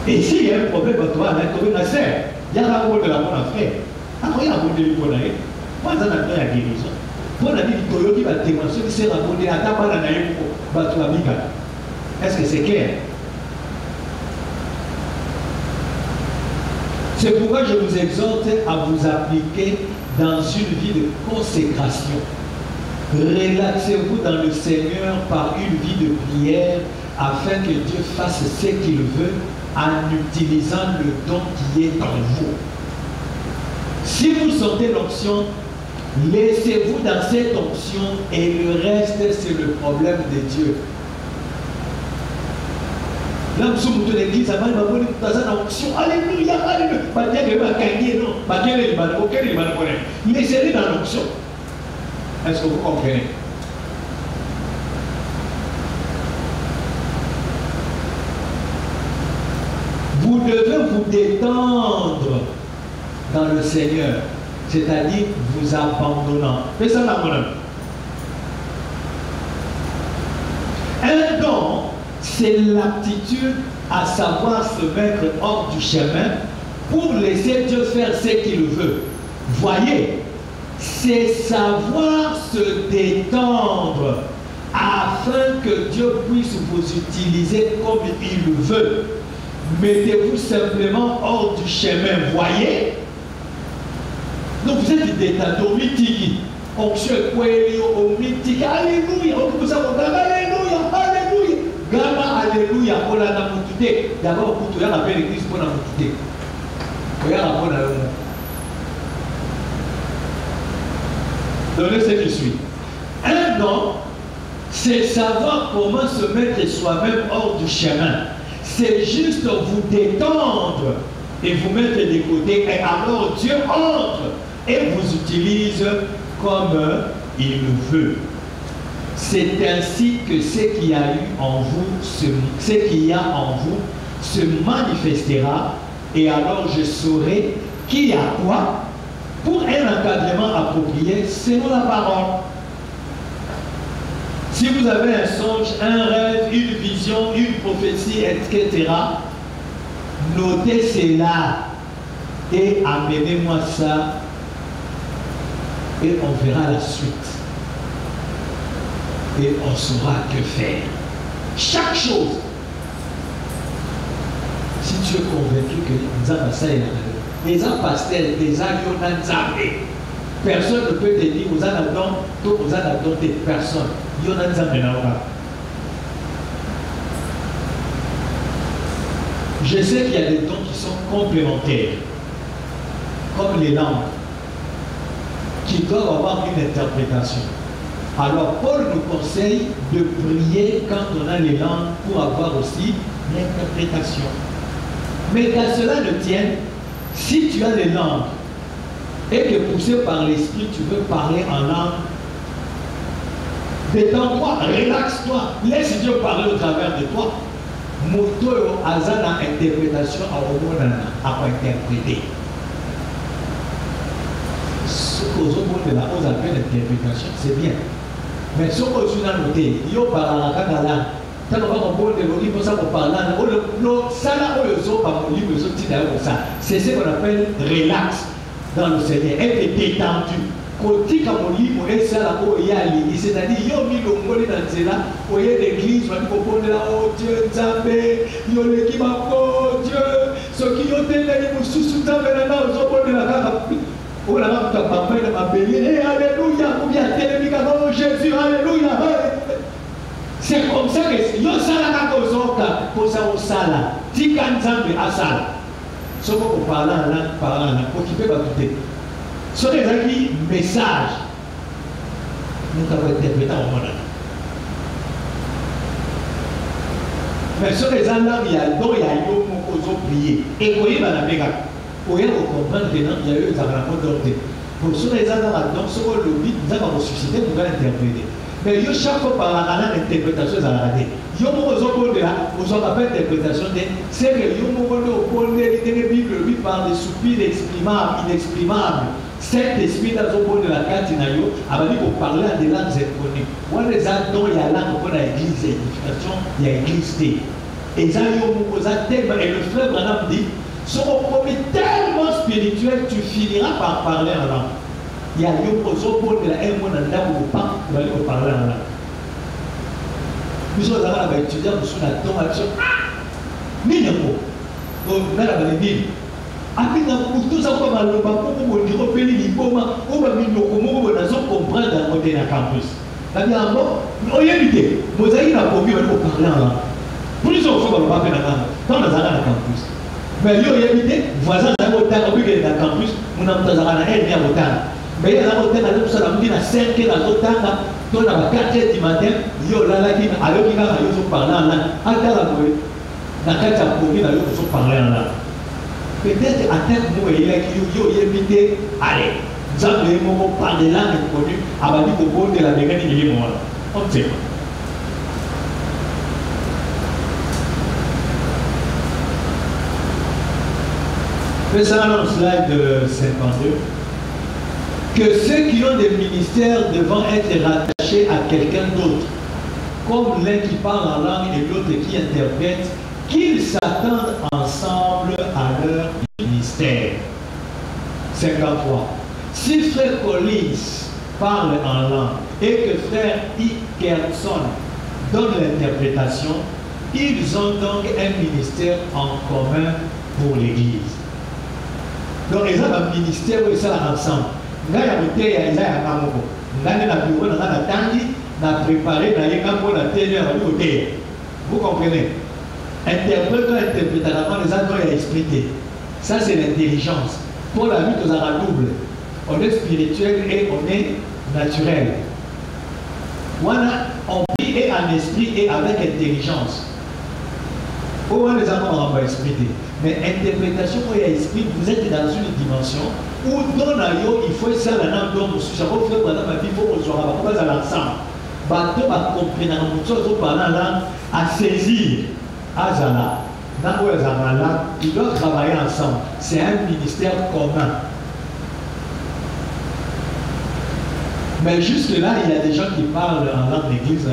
Speaker 1: Et s'il y a un problème, Batouana, il y a un serre. Il y a la bonne de la bonne frère. Alors, il y a un bon délivre pour la vie. Moi, ça n'a pas la guérison. Pour la vie, il va témoigner que c'est la bonne de la vie. Est-ce que c'est clair? C'est pourquoi je vous exhorte à vous appliquer dans une vie de consécration. Relaxez-vous dans le Seigneur par une vie de prière afin que Dieu fasse ce qu'il veut en utilisant le don qui est en vous. Si vous sentez l'onction, laissez-vous dans cette onction et le reste c'est le problème de Dieu. Là, nous sommes dans l'église, ça va nous donner une onction. Alléluia, alléluia. Pas dire que va gagner, non. Pas dire que il va connaître. Laissez-les dans l'onction. Est-ce que vous comprenez? Vous devez vous détendre dans le Seigneur, c'est-à-dire vous abandonnant. Fais ça là, mon ami. Un don, c'est l'aptitude à savoir se mettre hors du chemin pour laisser Dieu faire ce qu'il veut. Voyez, c'est savoir se détendre afin que Dieu puisse vous utiliser comme il veut. Mettez-vous simplement hors du chemin, voyez. Donc vous êtes détendu au mythique. Onction au mythique. Alléluia. Alléluia. Alléluia. Gama alléluia. On a namutute. D'abord, pour tout rappelle l'église pour namutute. Regarde la bonne à donnez ce qui suit. Un don, c'est savoir comment se mettre soi-même hors du chemin. C'est juste vous détendre et vous mettre de côté. Et alors Dieu entre et vous utilise comme il veut. C'est ainsi que ce qu'il y a eu en vous, ce qu'il y a en vous se manifestera, et alors je saurai qui a quoi pour un encadrement approprié selon la parole. Si vous avez un songe, un rêve, une vision, une prophétie, etc., notez cela et amenez-moi ça et on verra la suite. Et on saura que faire. Chaque chose. Si tu es convaincu que les gens pasteurs, les gens personne ne peut te dire vous en avez personne. Je sais qu'il y a des dons qui sont complémentaires, comme les langues, qui doivent avoir une interprétation. Alors Paul nous conseille de prier quand on a les langues pour avoir aussi l'interprétation. Mais qu'à cela ne tienne, si tu as les langues et que poussé par l'esprit tu veux parler en langue, détends-toi, relaxe-toi, laisse Dieu parler au travers de toi. Moto azana interprétation à interpréter. Ce que vous avez l'interprétation, c'est bien. Mais ce que vous avez noté, il y a parlé à la langue. Quand on va comprendre le livre, ça va parler. C'est ce qu'on appelle relax dans le Seigneur, être détendu. C'est-à-dire, il y a mis le mot dans là, au lieu d'église, on va dire, oh Dieu, Nzambé, il y a l'équipe, oh Dieu, ce qui ont été les sous Nzambé, là, aux opposés de la carte, oh là, tu as pas fait de ma bénie, alléluia, ou bien télémique, oh Jésus, alléluia. C'est comme ça que yo sala kakozoka, posa osala, tika Nzambé asala. Ce qu'on parle là, occupé par tout. Ce qui est message, nous avons interprété en monde. Mais ce qui est là, il y a donc il y a eu beaucoup prier. Et vous voyez dans la méga, vous voyez comprendre que il y a eu des avantages d'ordre. Pour ce qui est là, donc ce que le but nous avons suscité, nous allons interpréter. Mais il y a chaque fois par la interprétation de la radio. Il y a beaucoup de là, vous avez appelé interprétation de, c'est que il y a beaucoup de Bible, lui parle de soupirs inexprimables. Cet esprit dans le monde de la carte, il pour parler à des langues inconnues. On les a dans il y a langue pour l'église, l'édification, il y a l'église. Et ça, et le frère Branham dit, sur un premier tellement spirituel, tu finiras par parler en langue. Il y a eu aux opposés de la haine, on a parler en langue. Nous sommes là, étudiants, nous sommes là, dans l'action. Mais non, on a la Bible. Après, tout ça, comme le papa, on dit au pays, il faut comprendre dans le campus. C'est-à-dire, on y a évité. Mosaïque n'a pas vu, on va parler en langue. Plus on fait, on va faire la langue. Quand on a dans le campus. Mais il y a évité, voisin dans le campus, on a dans la haine, on a mais il y a un hôtel à 5 heures, dans la 4 heures du matin, il y a là qui alors qu'il a parlé en langue. Dans le cas où il faut parler en langue. Peut-être à terme, il y a qui allez, nous avons parlé de langue inconnue, avant de la mécanique de l'immobilier. On ne sait pas. Fais ça dans le slide 52. Que ceux qui ont des ministères devront être rattachés à quelqu'un d'autre, comme l'un qui parle en langue et l'autre qui interprète, qu'ils s'attendent ensemble à leur ministère. 53. Si frère Collins parle en langue et que frère Hickerson donne l'interprétation, ils ont donc un ministère en commun pour l'Église. Donc, ils ont un ministère où ils sont ensemble. Nous avons préparé, vous comprenez? Interprétation, les autres ont expliqué. Ça, c'est l'intelligence. Pour la vie, nous avons double. On est spirituel et on est naturel. On vit et en esprit et avec intelligence. Pour les autres, on va expliquer. Mais interprétation, quand il y a esprit, vous êtes dans une dimension où dans la il faut ça la langue d'homme. Ça va faire pendant ma vie, il faut qu'on soit pas ensemble. Bateau va comprendre, on parle la langue, à saisir, à Zala. Dans le Zamala, ils doivent travailler ensemble. C'est un ministère commun. Mais jusque-là, il y a des gens qui parlent en langue d'église,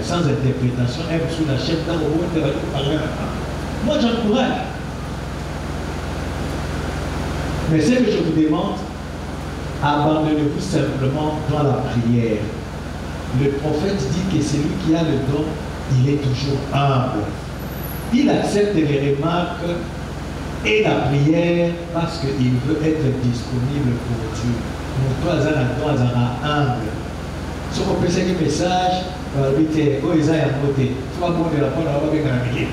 Speaker 1: sans interprétation, même sous la chaîne, dans le monde, moi j'encourage. Mais ce que je vous demande, abandonnez-vous simplement dans la prière. Le prophète dit que celui qui a le don, il est toujours humble. Il accepte les remarques et la prière parce qu'il veut être disponible pour Dieu. Nous toi, humble. Si on peut faire un message, on va dire que les gens ont voté. Il faut pas la porte avec un millier.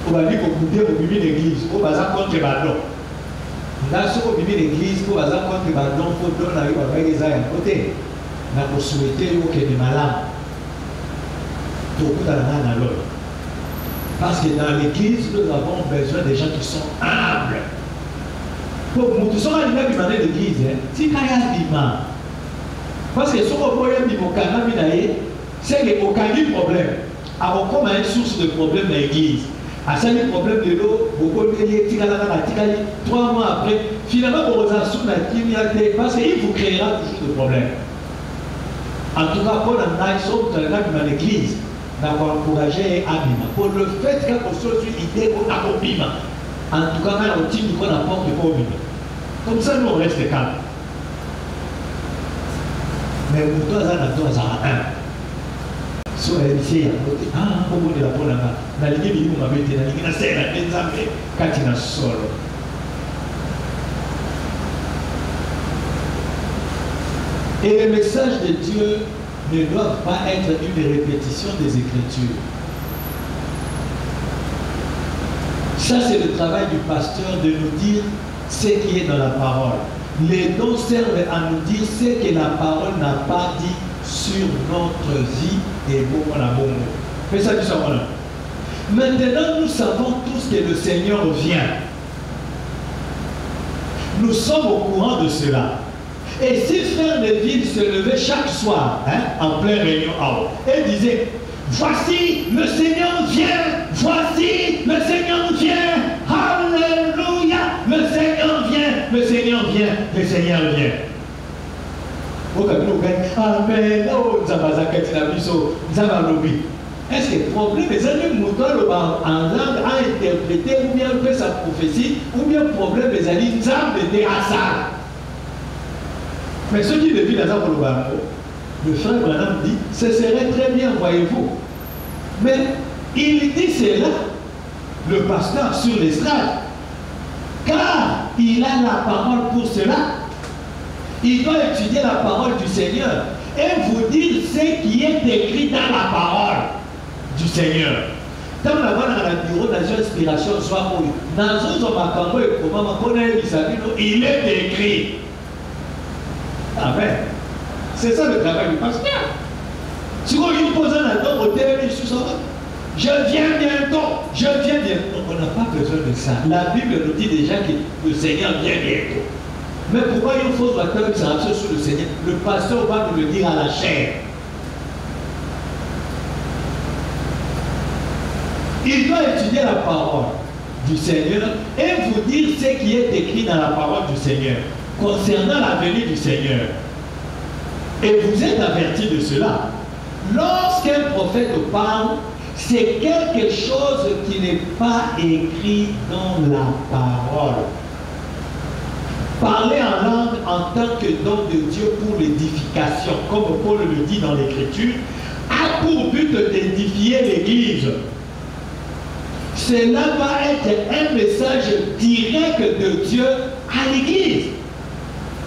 Speaker 1: On va dire qu'on peut au milieu de l'église, on va dire contre les ballons. Là, si on vit l'église, pour avoir contre les ballons, il faut donner avec les gens à côté. On a souhaité qu'il y ait des malades. Tout le monde dans l'autre. Parce que dans l'église, nous avons besoin des gens qui sont humbles. Pour nous, nous sommes animés de l'église. Si il y a un dimanche, parce que si on voit un dimanche, c'est qu'il n'y a aucun problème. Alors, comme il y a une source de problème dans l'église, à ça, le problème de l'eau, beaucoup de gens, 3 mois après, finalement, pour vous assurer parce qu'il vous créera toujours des problèmes. En tout cas, pour dans l'église, d'avoir encouragé Abima. Pour le fait que vous soyez une idée qu'on a Abima. En tout cas, quand on dit qu'on apporte le Abima. Comme ça, nous, on reste calme. Mais vous dois avoir un. So, ici, comment on est là pour la main. Dans les lieux, on va mettre dans les lieux, on va mettre quand il a solo. Et le message de Dieu ne doivent pas être une répétition des Écritures. Ça, c'est le travail du pasteur de nous dire ce qui est dans la parole. Les dons servent à nous dire ce que la parole n'a pas dit sur notre vie et bon la bon mot. Fais ça du savon. Maintenant, nous savons tous que le Seigneur vient. Nous sommes au courant de cela. Et si frère Neville se levait chaque soir, en pleine réunion, et disait, voici le Seigneur vient, voici le Seigneur vient, alléluia, le Seigneur vient, le Seigneur vient, le Seigneur vient. Amen, est-ce que le problème est en langue à interpréter ou bien faire sa prophétie, ou bien le problème est d'aller de hasard. Mais ceux qui depuis la le frère Branham dit, ce serait très bien, voyez-vous. Mais il dit cela, le pasteur sur l'estrade, car il a la parole pour cela. Il doit étudier la parole du Seigneur et vous dire ce qui est écrit dans la parole du Seigneur. Quand on a dans la bureau dans une inspiration, soit il est écrit. Amen. C'est ça le travail du pasteur. Si on lui pose un attend au terme, il sous Je viens bientôt. Je viens bientôt. On n'a pas besoin de ça. La Bible nous dit déjà que le Seigneur vient bientôt. Mais pourquoi il faut que ça reste sur le Seigneur? Le pasteur va nous le dire à la chair. Il doit étudier la parole du Seigneur et vous dire ce qui est écrit dans la parole du Seigneur concernant la venue du Seigneur. Et vous êtes avertis de cela. Lorsqu'un prophète parle, c'est quelque chose qui n'est pas écrit dans la parole. Parler en langue en tant que don de Dieu pour l'édification, comme Paul le dit dans l'Écriture, a pour but d'édifier l'Église. Cela va être un message direct de Dieu à l'Église,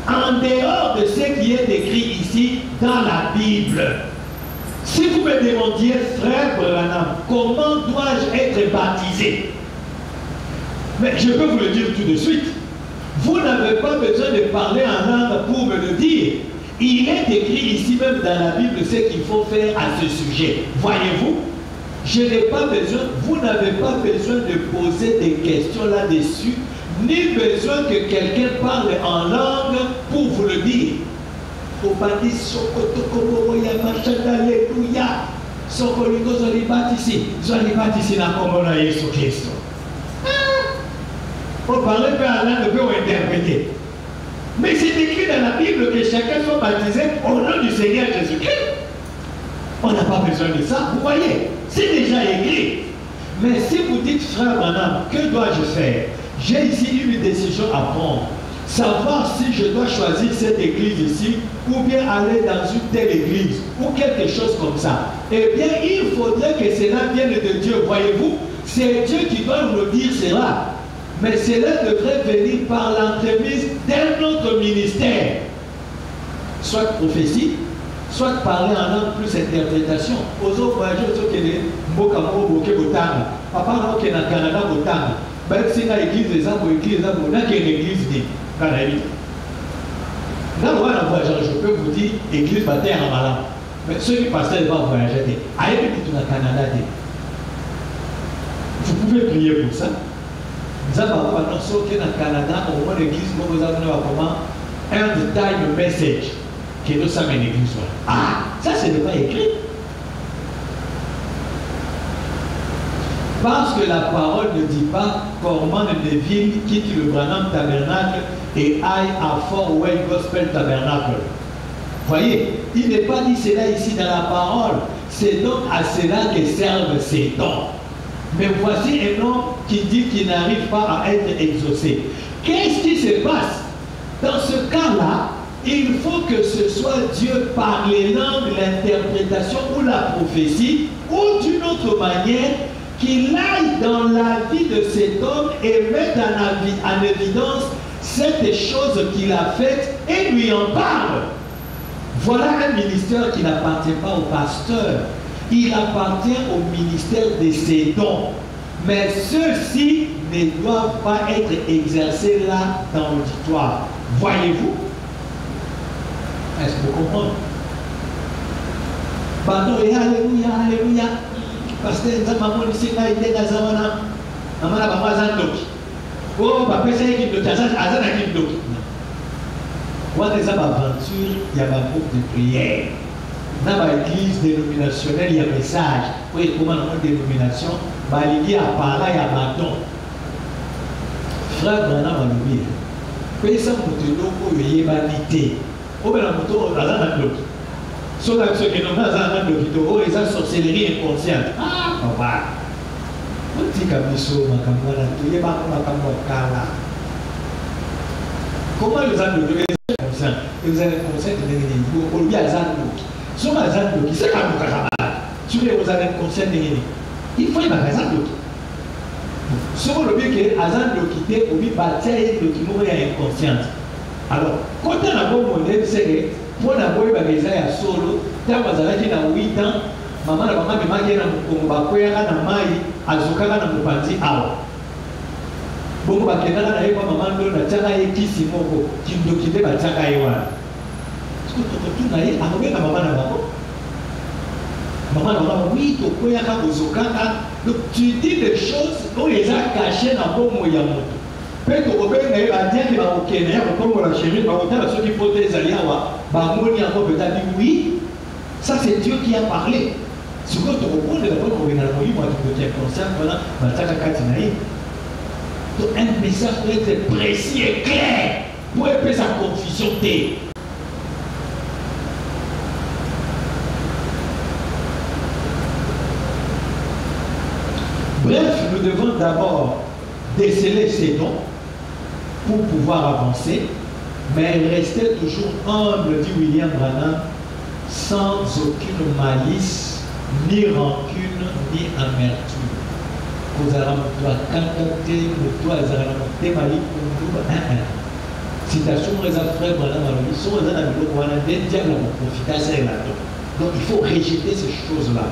Speaker 1: en dehors de ce qui est écrit ici dans la Bible. Si vous me demandiez, frère Branham, comment dois-je être baptisé? Mais je peux vous le dire tout de suite. Vous n'avez pas besoin de parler en langue pour me le dire. Il est écrit ici même dans la Bible ce qu'il faut faire à ce sujet. Voyez-vous? Je n'ai pas besoin, vous n'avez pas besoin de poser des questions là-dessus, ni besoin que quelqu'un parle en langue pour vous le dire. Obadi Sokoto Koboya Machada Alléluia. Sokoliko Zolibatisi na Komona Yesu Christo. Pour parler en langue, peut interpréter. Mais c'est écrit dans la Bible que chacun soit baptisé au nom du Seigneur Jésus-Christ. On n'a pas besoin de ça, vous voyez. C'est déjà écrit. Mais si vous dites, frère Branham, que dois-je faire? J'ai ici une décision à prendre. Savoir si je dois choisir cette église ici ou bien aller dans une telle église ou quelque chose comme ça. Eh bien, il faudrait que cela vienne de Dieu. Voyez-vous, c'est Dieu qui doit nous dire cela. Mais cela devrait venir par l'entremise d'un autre ministère. Soit prophétie, soit parler en langue plus interprétation. Aux autres voyageurs, aux autres qui sont Mbokamo, Boké, Botanga. Papa, non, qui est dans le Canada, Botanga. Même si dans l'église, les hommes, l'église, les hommes, on a une église dit. Dans la vie. Là, je peux vous dire, église baptême en malade. Mais ceux qui passent, ils vont voyager. Aïe, tout dans le Canada. Vous pouvez prier pour ça. Nous avons maintenant sauté dans le Canada, au moins l'église, nous avons comment un time message que nous sommes une église. Ah, ça, ce n'est pas écrit. Parce que la parole ne dit pas comment Neville quitte le Branham Tabernacle et aille à Fort Wayne Gospel Tabernacle. Voyez, il n'est pas dit cela ici dans la parole. C'est donc à cela que servent ces dons. Mais voici un homme qui dit qu'il n'arrive pas à être exaucé. Qu'est-ce qui se passe? Dans ce cas-là, il faut que ce soit Dieu par les langues, l'interprétation ou la prophétie, ou d'une autre manière, qu'il aille dans la vie de cet homme et mette en évidence cette chose qu'il a faite et lui en parle. Voilà un ministère qui n'appartient pas au pasteur. Il appartient au ministère de ses dons. Mais ceux-ci ne doivent pas être exercés là dans l'auditoire. Voyez-vous? Est-ce que vous comprenez? Pardon, et alléluia, alléluia. Parce que nous avons ici, nous avons des zamana. Nous avons des zandoki. Oh, papa, c'est une équipe de Tazan, Azan a une équipe de. Quand les hommes aventure, il y a un groupe de prière. Dans l'église dénominationnelle, il y a un message. Oui, comment dans une dénomination, il y a un parla, il y a un bâton. Frère Branham a l'oublié. Puis ça, vous te l'ouvre, il y a une vanité. Au bout d'un moment, Azan a une équipe. Sauf que ceux qui n'ont pas un de vidéo, ils ont sorcellerie inconsciente. Ah, papa. On dit que Misso, Makamwana, tu es pas comme Makamwana. Comment les gens de vidéo sont conscients? Ils ont inconscient de l'ennemi. On lui a Zando. Sur ma Zando, qui c'est pas mon camarade. Tu es aux inconscients de l'ennemi. Il faut y avoir Zando. Sur le but que Zando quitté, on lui bâtit le qui mourait inconsciente. Alors, quand on a bon modèle, c'est que pour la boy bageza ya solo tango azalaki na 8 ans mama na mama memaki na mukongo bakweyaka na mai azokaka na mopanzi awa bongo bakendaka na ye kwa mama ndo natiaka ye kisi moko kindoki nde batiaka ye wana siko tokotuna ye akobenga mama na bango Maman, oui, donc tu dis des choses où ils ont caché dans le bon moyen. Peut-être que vous avez dit que oui, ça c'est Dieu qui a parlé. Ce que tu comprends, un message doit être précis et clair pour épais sa confusion. Bref, nous devons d'abord déceler ces dons pour pouvoir avancer, mais rester toujours humble, dit William Branham, sans aucune malice, ni rancune, ni amertume. Vous allez canter, vous allez citation les frères Branham, donc il faut rejeter ces choses-là.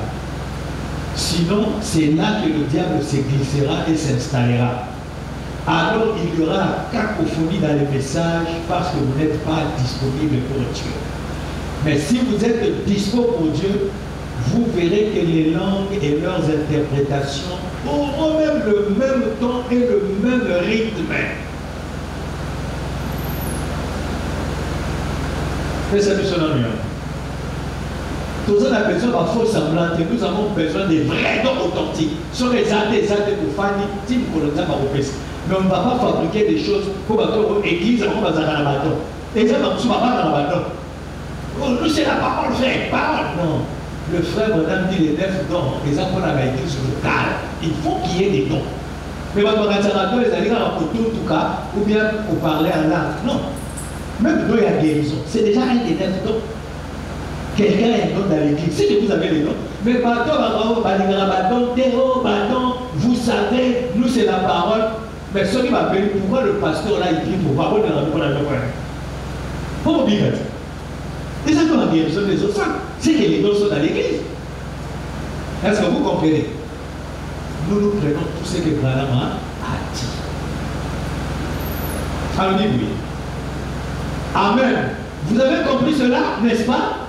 Speaker 1: Sinon, c'est là que le diable se glissera et s'installera. Alors, il y aura cacophonie dans les messages parce que vous n'êtes pas disponible pour Dieu. Mais si vous êtes dispo pour Dieu, vous verrez que les langues et leurs interprétations auront même le même ton et le même rythme. Mais ça nous sonne mieux. Nous avons besoin de faux semblantes, nous avons besoin des vrais dons authentiques. Sur les athées pour Fanny, si vous connaissez pas vos pestes. Mais on ne va pas fabriquer des choses pour l'église, on va faire un bâton. Les gens ne sont pas dans le bâton. Nous, c'est la parole, frère, parole. Non. Le frère Madame dit les 9 dons, les enfants dans l'église locale. Il faut qu'il y ait des dons. Mais votre organisateur, les alliés en photo, en tout cas, ou bien pour parler en langue. Non. Même nous, il y a guérison. C'est déjà un des 9 dons. Quelqu'un a un don dans l'église. Si vous avez les dons, mais bâton, vous savez, nous c'est la parole. Mais ceux qui m'appellent, pourquoi le pasteur là il prie pour voir? Pourquoi bien? Les gens qui ont la guérison des autres, c'est que les dons sont dans l'église. Est-ce que vous comprenez? Nous prenons tout ce que Branham a dit. Alors dit oui. Amen. Vous avez compris cela, n'est-ce pas?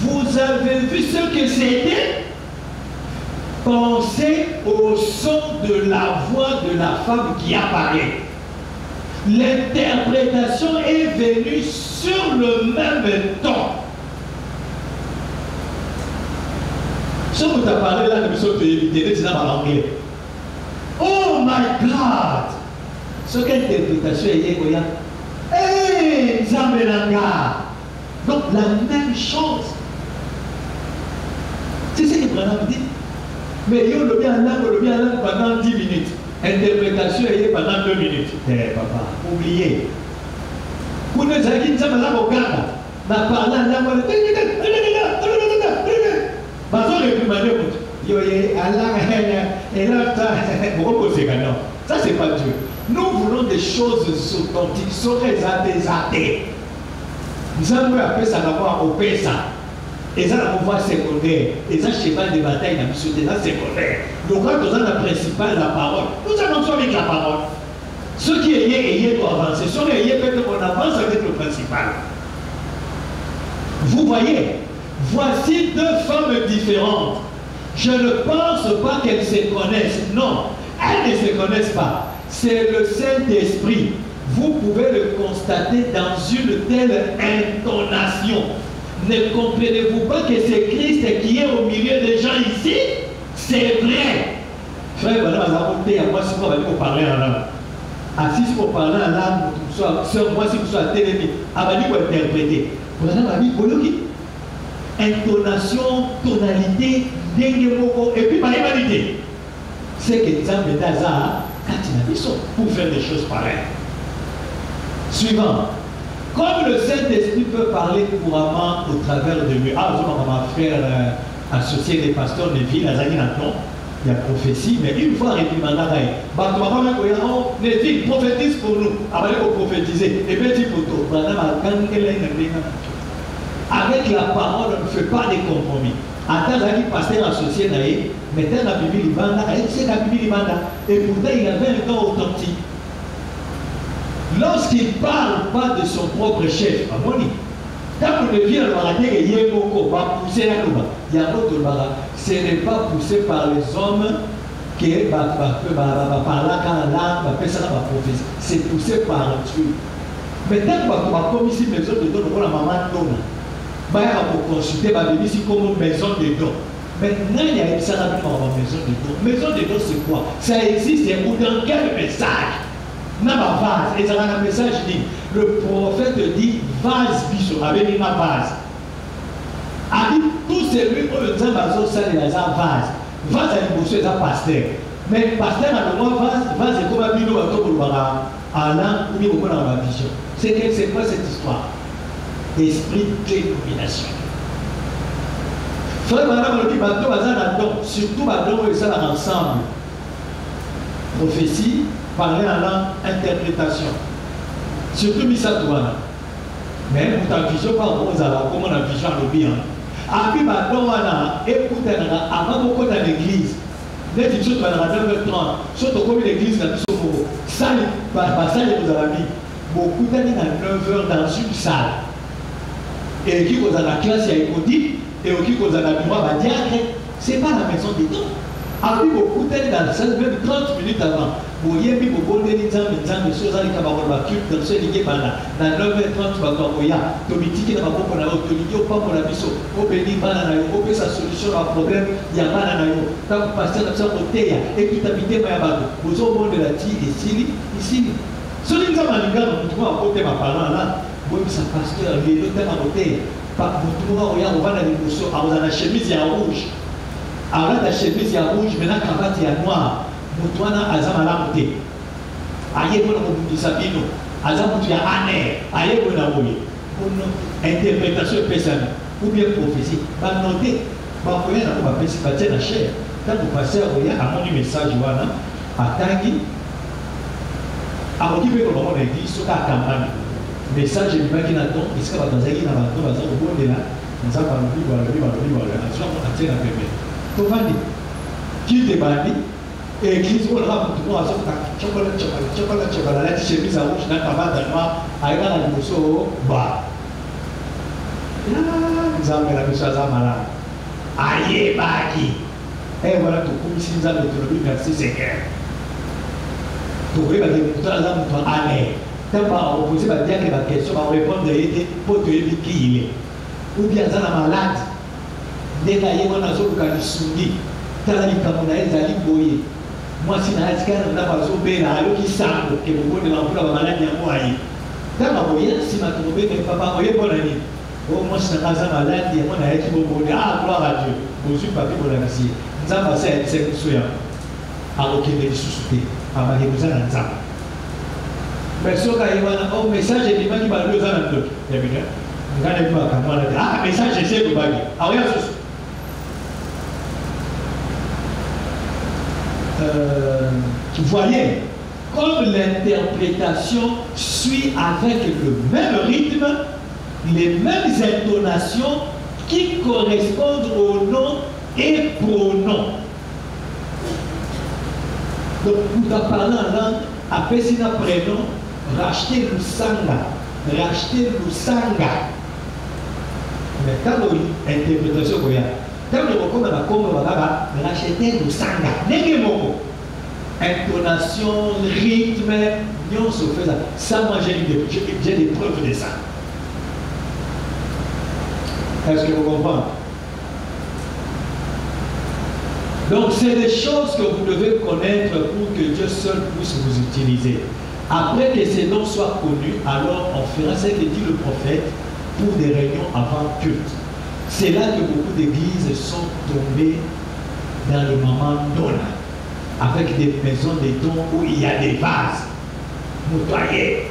Speaker 1: Vous avez vu ce que c'était? Pensez au son de la voix de la femme qui apparaît. L'interprétation est venue sur le même ton. Si vous avez parlé là, nous sommes éviter, c'est en anglais. Oh my God! Ce qu'interprétation est quoi? Hey, Zambelanga! Donc la même chose. C'est ce que Branham dit. Mais il y a le bien en langue pendant 10 minutes. Interprétation est pendant 2 minutes. Eh papa, oubliez. Vous ne savez pas si vous avez regardé. N'a parlé en langue. Ça c'est pas Dieu. Nous voulons des choses authentiques. Nous avons appelé ça d'avoir au Pessa. Et ça, la pouvoir secondaire. Et ça, cheval de bataille, la mission de la secondaire. Donc, quand nous avons la principale, la parole, nous avançons avec la parole. Ceux qui ayez doivent avancer. Ceux qui ayez, peut-être qu'on avance avec le principal. Vous voyez, voici 2 femmes différentes. Je ne pense pas qu'elles se connaissent. Non, elles ne se connaissent pas. C'est le Saint-Esprit. Vous pouvez le constater dans une telle intonation. Ne comprenez-vous pas que c'est Christ qui est au milieu des gens ici? C'est vrai. Frère, moi, si vous allez parler en langue. Si vous parlez en langue, moi, si vous êtes télé, vous interpréter. Vous avez intonation, tonalité, et puis par humanité. C'est que les hommes d'Azar, quand ils sont pour faire des choses pareilles. Suivant. Comme le Saint-Esprit peut parler couramment au travers de lui. Ah, je vais faire associer des pasteurs de ville à Zaginaton. Il y a prophétie, mais une fois il m'a dit, les filles prophétisent pour nous. Après, il faut prophétiser. Et bien, avec la parole, on ne fait pas des compromis. Attends, il pasteur associé, mais dans la Bible, c'est la Bible, et pourtant, il avait un don authentique. Lorsqu'il ne parle pas de son propre chef, Quand vous deviez le barater, il y a beaucoup, va pousser la louba. Il y a d'autres baras. Ce n'est pas poussé par les hommes qui par là, quand là, c'est poussé par Dieu. Mais tant qu'on va comme ici, maison de don, on la maman donne. Pour consulter, va venir ici comme maison de don. Maintenant, il y a une salle maison de don. Maison de don, c'est quoi? Ça existe ou dans quel message? Dans ma vase, et ça a un message dit, le prophète dit, vase biso, avec une vase. A dit, tout celui qui est dans la zone, c'est la vase. Vase à l'immotion, c'est un pasteur. Mais pasteur a le mot vase est comme un bidon à tout le monde. Alain, ou bien dans la vision. C'est quoi cette histoire? Esprit de dénomination. Frère, madame, on dit, bateau, surtout bateau, et ça ensemble. Prophétie, parler en langue, interprétation. Surtout Misatouana. Mais pour ta vision, pas comme on a vision à l'obéir. Après, écoute, avant qu'on dans l'église, dès que tu es dans la 9h30, surtout comme l'église, ça, vous avez mis. Beaucoup d'amis à 9h dans une salle. Et qui vous a la classe, il y a écouté, et qui vous a la bureau, va dire, c'est pas la maison des dons. Après, beaucoup d'amis dans la salle, même 30 minutes avant. Vous voyez, vous avez des gens, des choses à l'école, dans ce ligue, dans 9h30, tu vas voir, tu vas dire, tu vas voir, tu vas pas pour la mission, tu vas bénir, tu vas sa solution à un problème, il y a pas d'anaïo. Tu vas passer dans sa côté, et puis tu as mis des mains à vous avez au monde de la tige, ici. Ce qui nous a manigé, nous trouvons à côté ma parole là, vous avez sa pasteur, les deux thèmes à côté, vous trouvez, on va dans l'émotion, on a la chemise, il y a rouge. Alors là, la chemise, il y a rouge, maintenant, la cravate, il y a noir. Mutwana azama la mute. Aye bona ko sabino. Azama tu ya aner. Aye bona boye. Une interprétation personnelle ou bien prophétie. Ba noter. Ba koya na ko ba pesi ba tena cher. Tant que pasteur oya a mon message wana atangi. Amoki be ko ba l'église soka campagne. Message bi ba kina don iska ba tanzaki na ba to ba za ko bonde la. Nza ba lobi ba. Azwa ko atena bebe. To vandi. Qui te bandi? Et l'église, on a tout le monde chocolat, la chemise à rouge, la cravate noire, avec la bousso bas. Nous avons la mission à malade. Aïe, baki. Et voilà tout, comme si nous avons l'autonomie, merci Seigneur. Tout le monde a dit, tant qu'on opposé, va dire que la question va répondre pour te dire qui il est. Ou bien, ça la malade. Dès qu'il y a un autre qui a soumis, tant qu'il y a un boyer. Moi, si je suis un peu de temps, je suis un peu de temps, je suis un peu de temps, je suis un peu de temps, si je suis un peu de temps, je suis un peu de temps, moi, je suis un peu de temps, je suis un peu de temps, ah, gloire à Dieu, je suis un peu de temps, je suis un peu de temps, je suis un peu de temps, je suis un peu de temps, mais ce qu'il y a un message qui m'a dit que je suis un peu de temps, ah, message, je sais que je suis un peu de temps. Vous voyez, comme l'interprétation suit avec le même rythme, les mêmes intonations qui correspondent au nom et pronom. Donc, nous avons parlé en langue, après si nous prénom, racheter le sanga. Mais quand l'interprétation est quand on a racheter le sanga. Intonation, rythme, on se fait ça. Ça, moi, j'ai des preuves de ça. Est-ce que vous comprenez? Donc, c'est des choses que vous devez connaître pour que Dieu seul puisse vous utiliser. Après que ces noms soient connus, alors on fera ce que dit le prophète pour des réunions avant culte. C'est là que beaucoup d'églises sont tombées dans le moment d'Ona, avec des maisons de dons où il y a des vases. Moutoyer,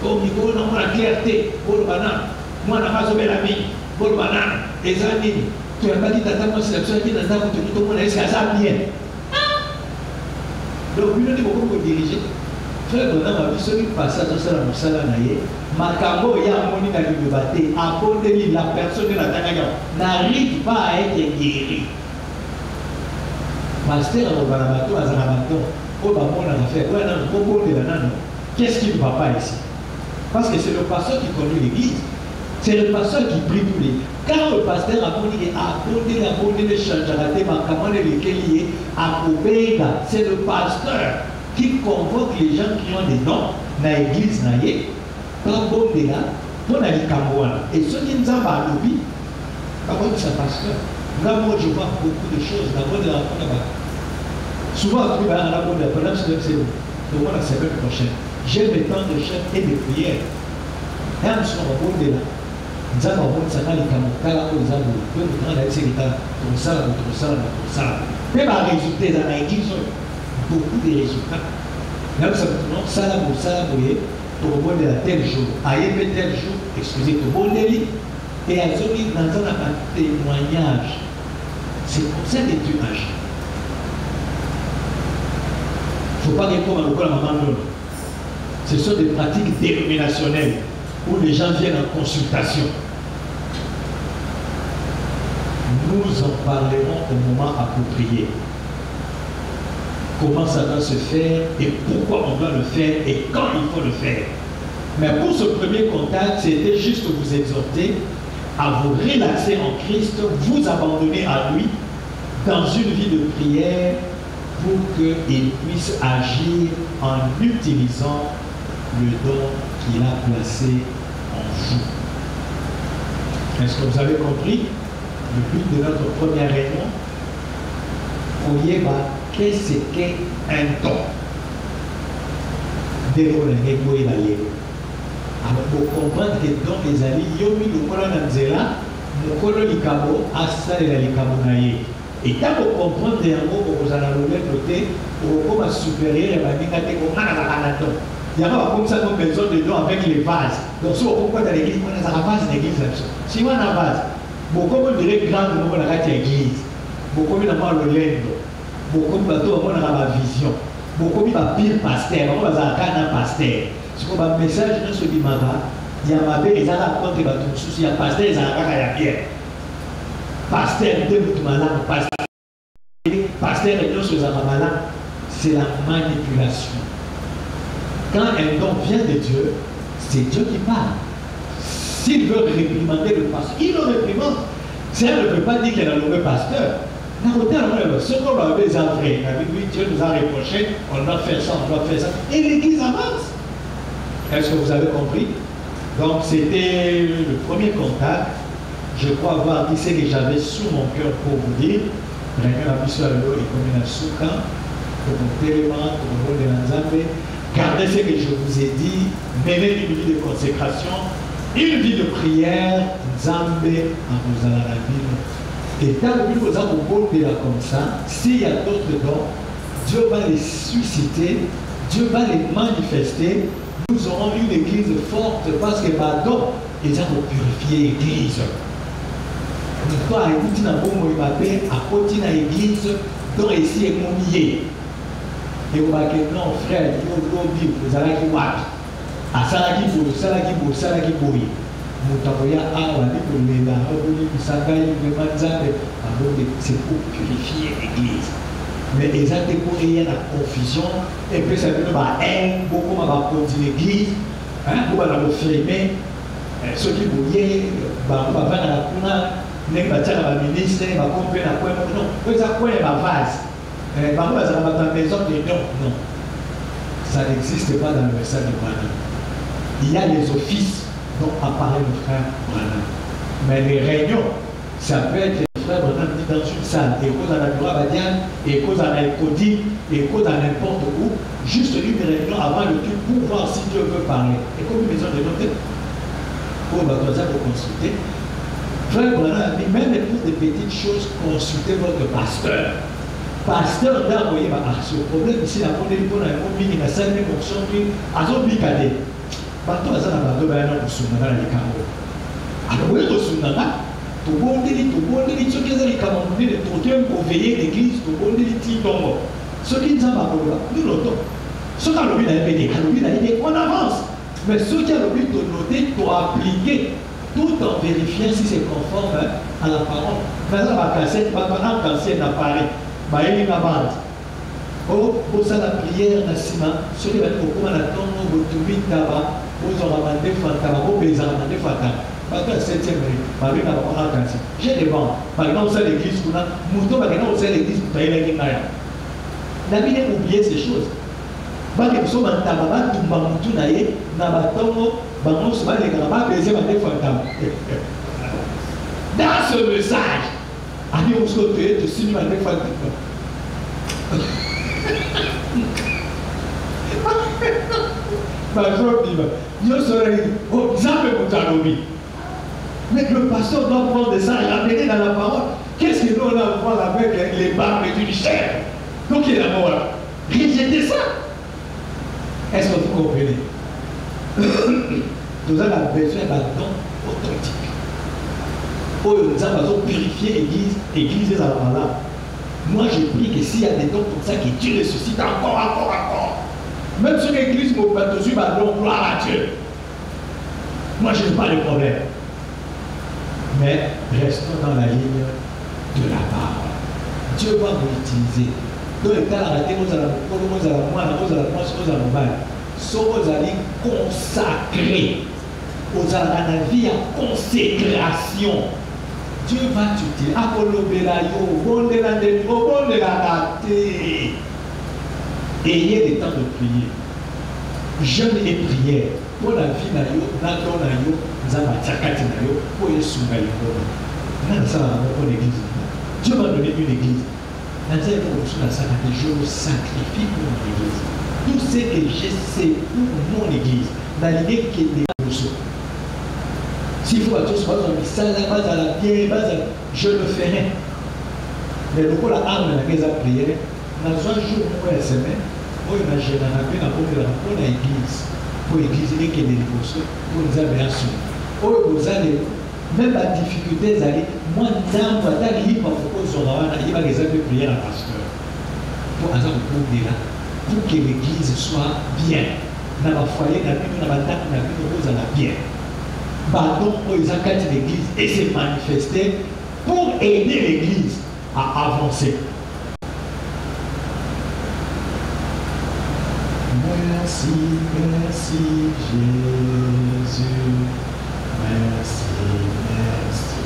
Speaker 1: comme il faut dans la clarté, pour le banane, moi, on n'a pas sauvé la vie, pour le banane, les amis, tu n'as pas dit tata, moi, c'est la seule qui n'a pas dit tout le monde, est-ce que ça bien? Donc, il y a beaucoup de diriger. Frère, on a vu celui qui passe à ça, la moussala naïe. Makambo ya moni na libate, abondeli la personne de la Tanaga n'arrive pas à être guérie. Master au Barabato, à Zarabato, au Bamon a fait, ouais, non, au de la nano. Qu'est-ce qui ne va pas ici? Parce que c'est le pasteur qui conduit l'église. C'est le pasteur qui prie pour lui. Quand le pasteur a abondé, le change, c'est le pasteur qui convoque les gens qui ont des noms dans l'église. Et ceux qui nous ont lobby, comment c'est un pasteur? Là, moi, je vois beaucoup de choses. Souvent, après, la semaine prochaine, j'ai le temps de chef et de prière. Et on se rend compte de là. Nous avons ça dans les camarades, nous avons deux ou trois secrétaires, tout ça. Mais par résultat, dans l'église, beaucoup de résultats. Là, nous savons ça, pour le monde de la tel jour, ailleurs tel jour, excusez tout le monde, et elles ont mis dans un témoignage. C'est comme ça que Dieu agit. Il ne faut pas répondre à la maman. Ce sont des pratiques dénominationnelles où les gens viennent en consultation. Nous en parlerons au moment approprié. Comment ça doit se faire et pourquoi on doit le faire et quand il faut le faire. Mais pour ce premier contact, c'était juste vous exhorter à vous relaxer en Christ, vous abandonner à lui dans une vie de prière pour qu'il puisse agir en utilisant le don qu'il a placé en vous. Est-ce que vous avez compris? Le but de notre première réunion, qu'est-ce qu'un don? Alors, pour comprendre que don les amis, yomi le colon Anzela, le colon Likabo, Asa et la Likabo Naye. Et quand vous comprenez un mot, vous allez le côté, pour le supérieur, il va dire que vous avez un don. Il y a pas comme ça comme besoin de don avec les vases. Donc, si on comprend dans l'église, on a la vase de l'église. Si on a la vase, beaucoup de dirait grande dans la église, beaucoup de dans le lendo, beaucoup de bateaux dans la vision, beaucoup de pire pasteur, beaucoup de pasteur. C'est comme un message dans ce dimanche, il y a ma belle, ils ont raconté tout souci, il y a pasteur, ils ont raconté la pierre. Pasteur, de tout malin, pasteur, c'est la manipulation. Quand un don vient de Dieu, c'est Dieu qui parle. S'il veut réprimander le pasteur, il le réprimande. Si elle ne peut pas dire qu'elle a nommé pasteur, ce qu'on va les avrer, Dieu nous a reproché, on doit faire ça, on doit faire ça. Et l'église avance. Est-ce que vous avez compris? Donc c'était le premier contact. Je crois avoir dit ce que j'avais sous mon cœur pour vous dire. Gardez ce que je vous ai dit, menez une vie de consécration, une vie de prière, Zambé en vous allant la ville. Et tant que vous avez comme ça, s'il y a d'autres dons, Dieu va les susciter, Dieu va les manifester. Nous aurons une église forte parce que par don, ils ont purifié l'église. Nous avons écouté dans bon mot à côté de l'église, dont ici est mon billet. Et vous voyez que non, frère, vous allez qui voir. À Salaki pour Salaki pour Salaki pour lui. C'est pour purifier l'église. Mais exactement pour qu'il y ait la confusion, et puis ça veut dire beaucoup de l'église, beaucoup de frimer, ceux qui bouillaient, va vendre la cuna, les ministre, va comprendre la coin, non, eux ça quoi la vase, va la maison de non, ça n'existe pas dans le message de Branham. Il y a les offices dont apparaît le frère Branham, mais les réunions, ça peut être le frère Branham dit dans une salle, et cause à la Dura Badiane, et cause à la Cody, et cause à n'importe où, juste une réunion avant le culte pour voir si Dieu veut parler. Et comme une maison de notes, pour consulter. Frère Branham dit, même pour des petites choses, consultez votre pasteur. Pasteur, là, vous voyez, ce problème ici, la première fois, on a un mini, la salle de fonction, à son bicadé. Partout, à ça, on a un peu de soumana, les carreaux. Alors, vous voyez, le soumana, tout le monde dit, ceux qui ont les carreaux, de trouver pour veiller l'église, tout le monde dit, ceux qui nous ont nous notons. Ceux qui ont le but d'aller, on avance. Mais ceux qui ont le but de noter, doivent appliquer, tout en vérifiant si c'est conforme à la parole. Maintenant, ma cassette, ma parole, quand c'est appareil. Oh, pour ça la prière, Nassima, ceux qui vont au courant de la tombe, vous trouvez tabac, vous aurez demandé Fanta, vous avez demandé Fanta. Maintenant, 7e année, j'ai des bancs. Par exemple, on sait l'église, Mouton, on sait l'église, la vie n'est oublié ces choses. Dans ce message, mais le pasteur doit prendre ça et l'amener dans la parole. Qu'est-ce que nous on a à voir avec les barbes du chair? Donc il est d'abord là. Rejetez ça. Est-ce que vous comprenez? Nous avons besoin d'un don authentique. Pour nous avons purifié l'église dans la malade. Moi je prie que s'il y a des dons comme ça, que Dieu ressuscite encore. Même sur l'église, mon père, je suis gloire à Dieu. Moi je n'ai pas de problème. Mais restons dans la ligne de la parole. Dieu va nous utiliser. Dans le cas de nous allons consacrer aux la vie en consécration. Dieu va t'utiliser. Ayez le temps de prier. Jeûne et prière. Pour la vie, nous avons Dieu m'a donné une église. Je me sacrifie pour mon église. Tout ce que je sais pour mon église, dans l'idée qui est des s'il faut à tous, je le ferai. Mais le coup, la arme de la maison prière, dans un jour ou une semaine, pour imaginer pour l'église, pour l'église, il y a des dévotions, pour nous améliorons. Pour vous allez, même la difficulté, moi, dans ma tête, il va les prier à pasteur. Pour que l'église soit bien. Dans le foyer, dans la table, dans la bien. Pardon, ils ont l'église et s'est manifesté pour aider l'église à avancer. Merci, merci Jésus. Merci, merci.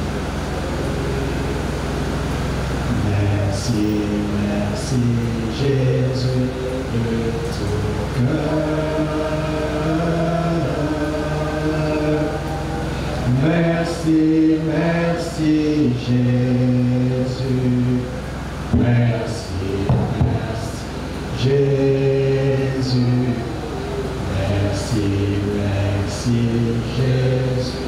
Speaker 1: Merci, merci Jésus de tout cœur. Merci, merci Jésus. Merci, merci Jésus. Merci, merci Jésus.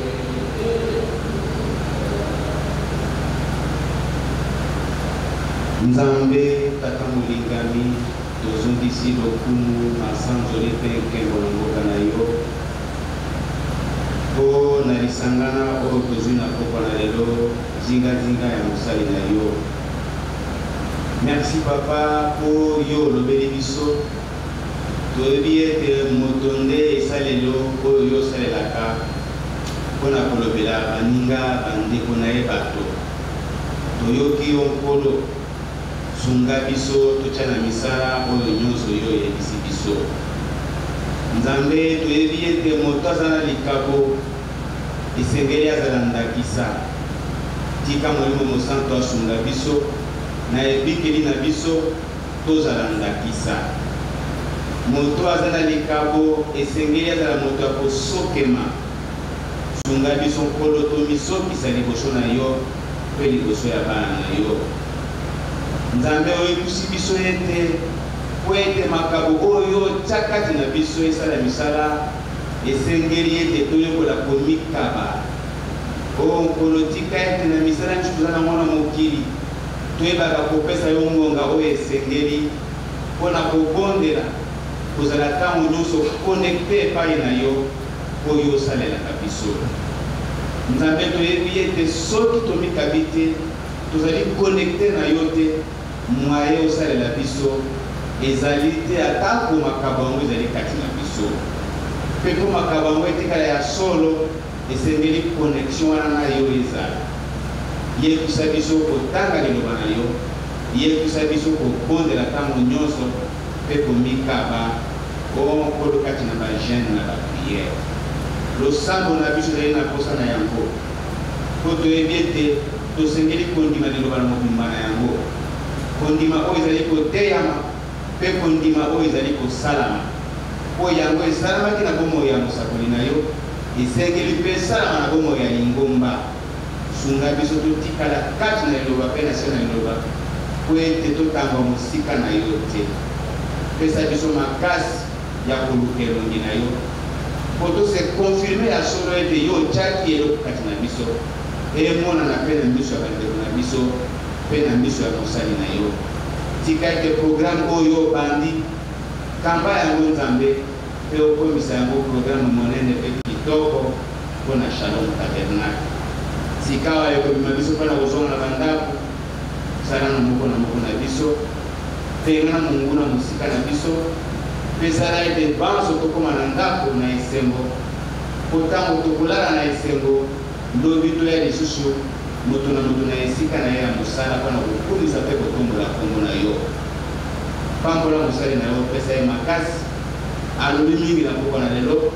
Speaker 2: Nzambe tata mulingami tozongisi lokumu masanzoli mpe nkembo na mboka na yo mpo na lisangana oyo tozwi na pokwa na lelo zingazinga ya mosali na yo. Merci papa mpo yo olobeli biso toyebi ete moto nde esalelo oyo yo osalelaka mpo na kolobela baninga bandeko na ye bato. Toyoki yo nkolo sunga biso totya na misala oyo nyonso yo oyebisi biso. Nzambe toyebi ete moto aza na likabo esengeli azala ndakisa. Tika molimo mosantu asunga biso na ebikeli na biso tozala ndakisa. Moto aza na likabo esengeli azala moto ya kosokema. Sunga biso nkolo tomisokisa liboso na yo mpe liboso ya bana na yo. Nzambe oyebisi biso ete po ete makabo oyo tya kati na biso esala misala esengeli ete toyekola komikaba. O nkolo tika ete na misala nyonso toza na mwana mokili toyebaka kopesa yo ngonga oyo esengeli mpona kobondela kozala ntango nyonso konekte epai na yo oyo osalelaka biso. Nzambe toyebi ete soki tomikabi te tozali konekte na yo te mwaye osalela biso ezali te atako makabo yango ezali kati na biso mpe mpo makabo yango etikala ya solo esengeli connexion wana na yo ezala. Yebisa biso kotanga liloba na yo, yebisa biso kobondela ntango nyonso mpe komikaba onkolo kati na bagene na bapriere. losambo na biso ezali na posa na yango po toyebi ete tosengeli kondima liloba na mobimba na yango, kondima oyo ezali koteyama mpe kondima oyo ezali kosalama po yango esalamaki na bomoi ya mosakoli na yo, esengeli mpe esalama na bomoi ya lingomba. Sunga biso totikala kati na liloba mpe na se na liloba po ete totangwa mosika na yo te. Pesa biso makasi ya koluka elongi na yo po tose konfirme ya solo ete yo otyaki eloko kati na biso emonana mpe na miso ya bandeko na biso mpe na miso ya mosali na yo. Tika ete programme oyo obandi kamba yango Nzambe mpe okomisa yango programme monene mpe kitoko mpona Shalom Tabernacle. Tika oyo ekobima biso mpona kozonga na bandako, sala na moko na biso, penga na mungu na mosika na biso, mpe sala ete banso tokoma na ndako na esengo, po ntango tokolala na esengo lobi toya lisusu moto na esika na ye ya mosala mpona kokumisa mpe kotombola kombo na yo. Pambola mosali na yo, pesa ye makasi alobi mingi na poko na lelo,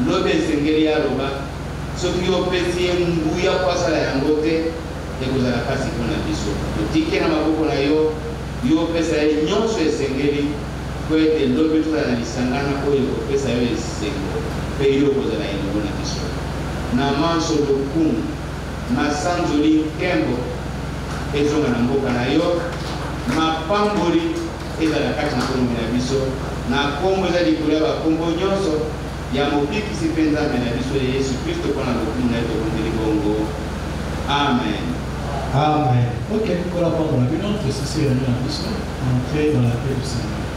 Speaker 2: lobi esengeli ya aloba soki yo pesi ye nguya po asala yango te ekozala kasi mpona biso. Totike na maboko na yo, yo pesa ye nyonso esengeli po ete lobi tozala na lisangana oyo kopesa yo esengo mpe yo kozala elongo na biso. Na manso lokumu masanzoli nkembo ezonga na mboka na yo, mapamboli ezala kati na kombo na biso, na kombo eza likolo ya bakombo nyonso ya mobikisi mpe Nzambe na biso ya Yesu Kristo mpona lokumu na ye tokondeli bongo. Amen.
Speaker 1: Amen. Ok, pour la parole, on fait ceci, on a entrer dans la paix du Seigneur.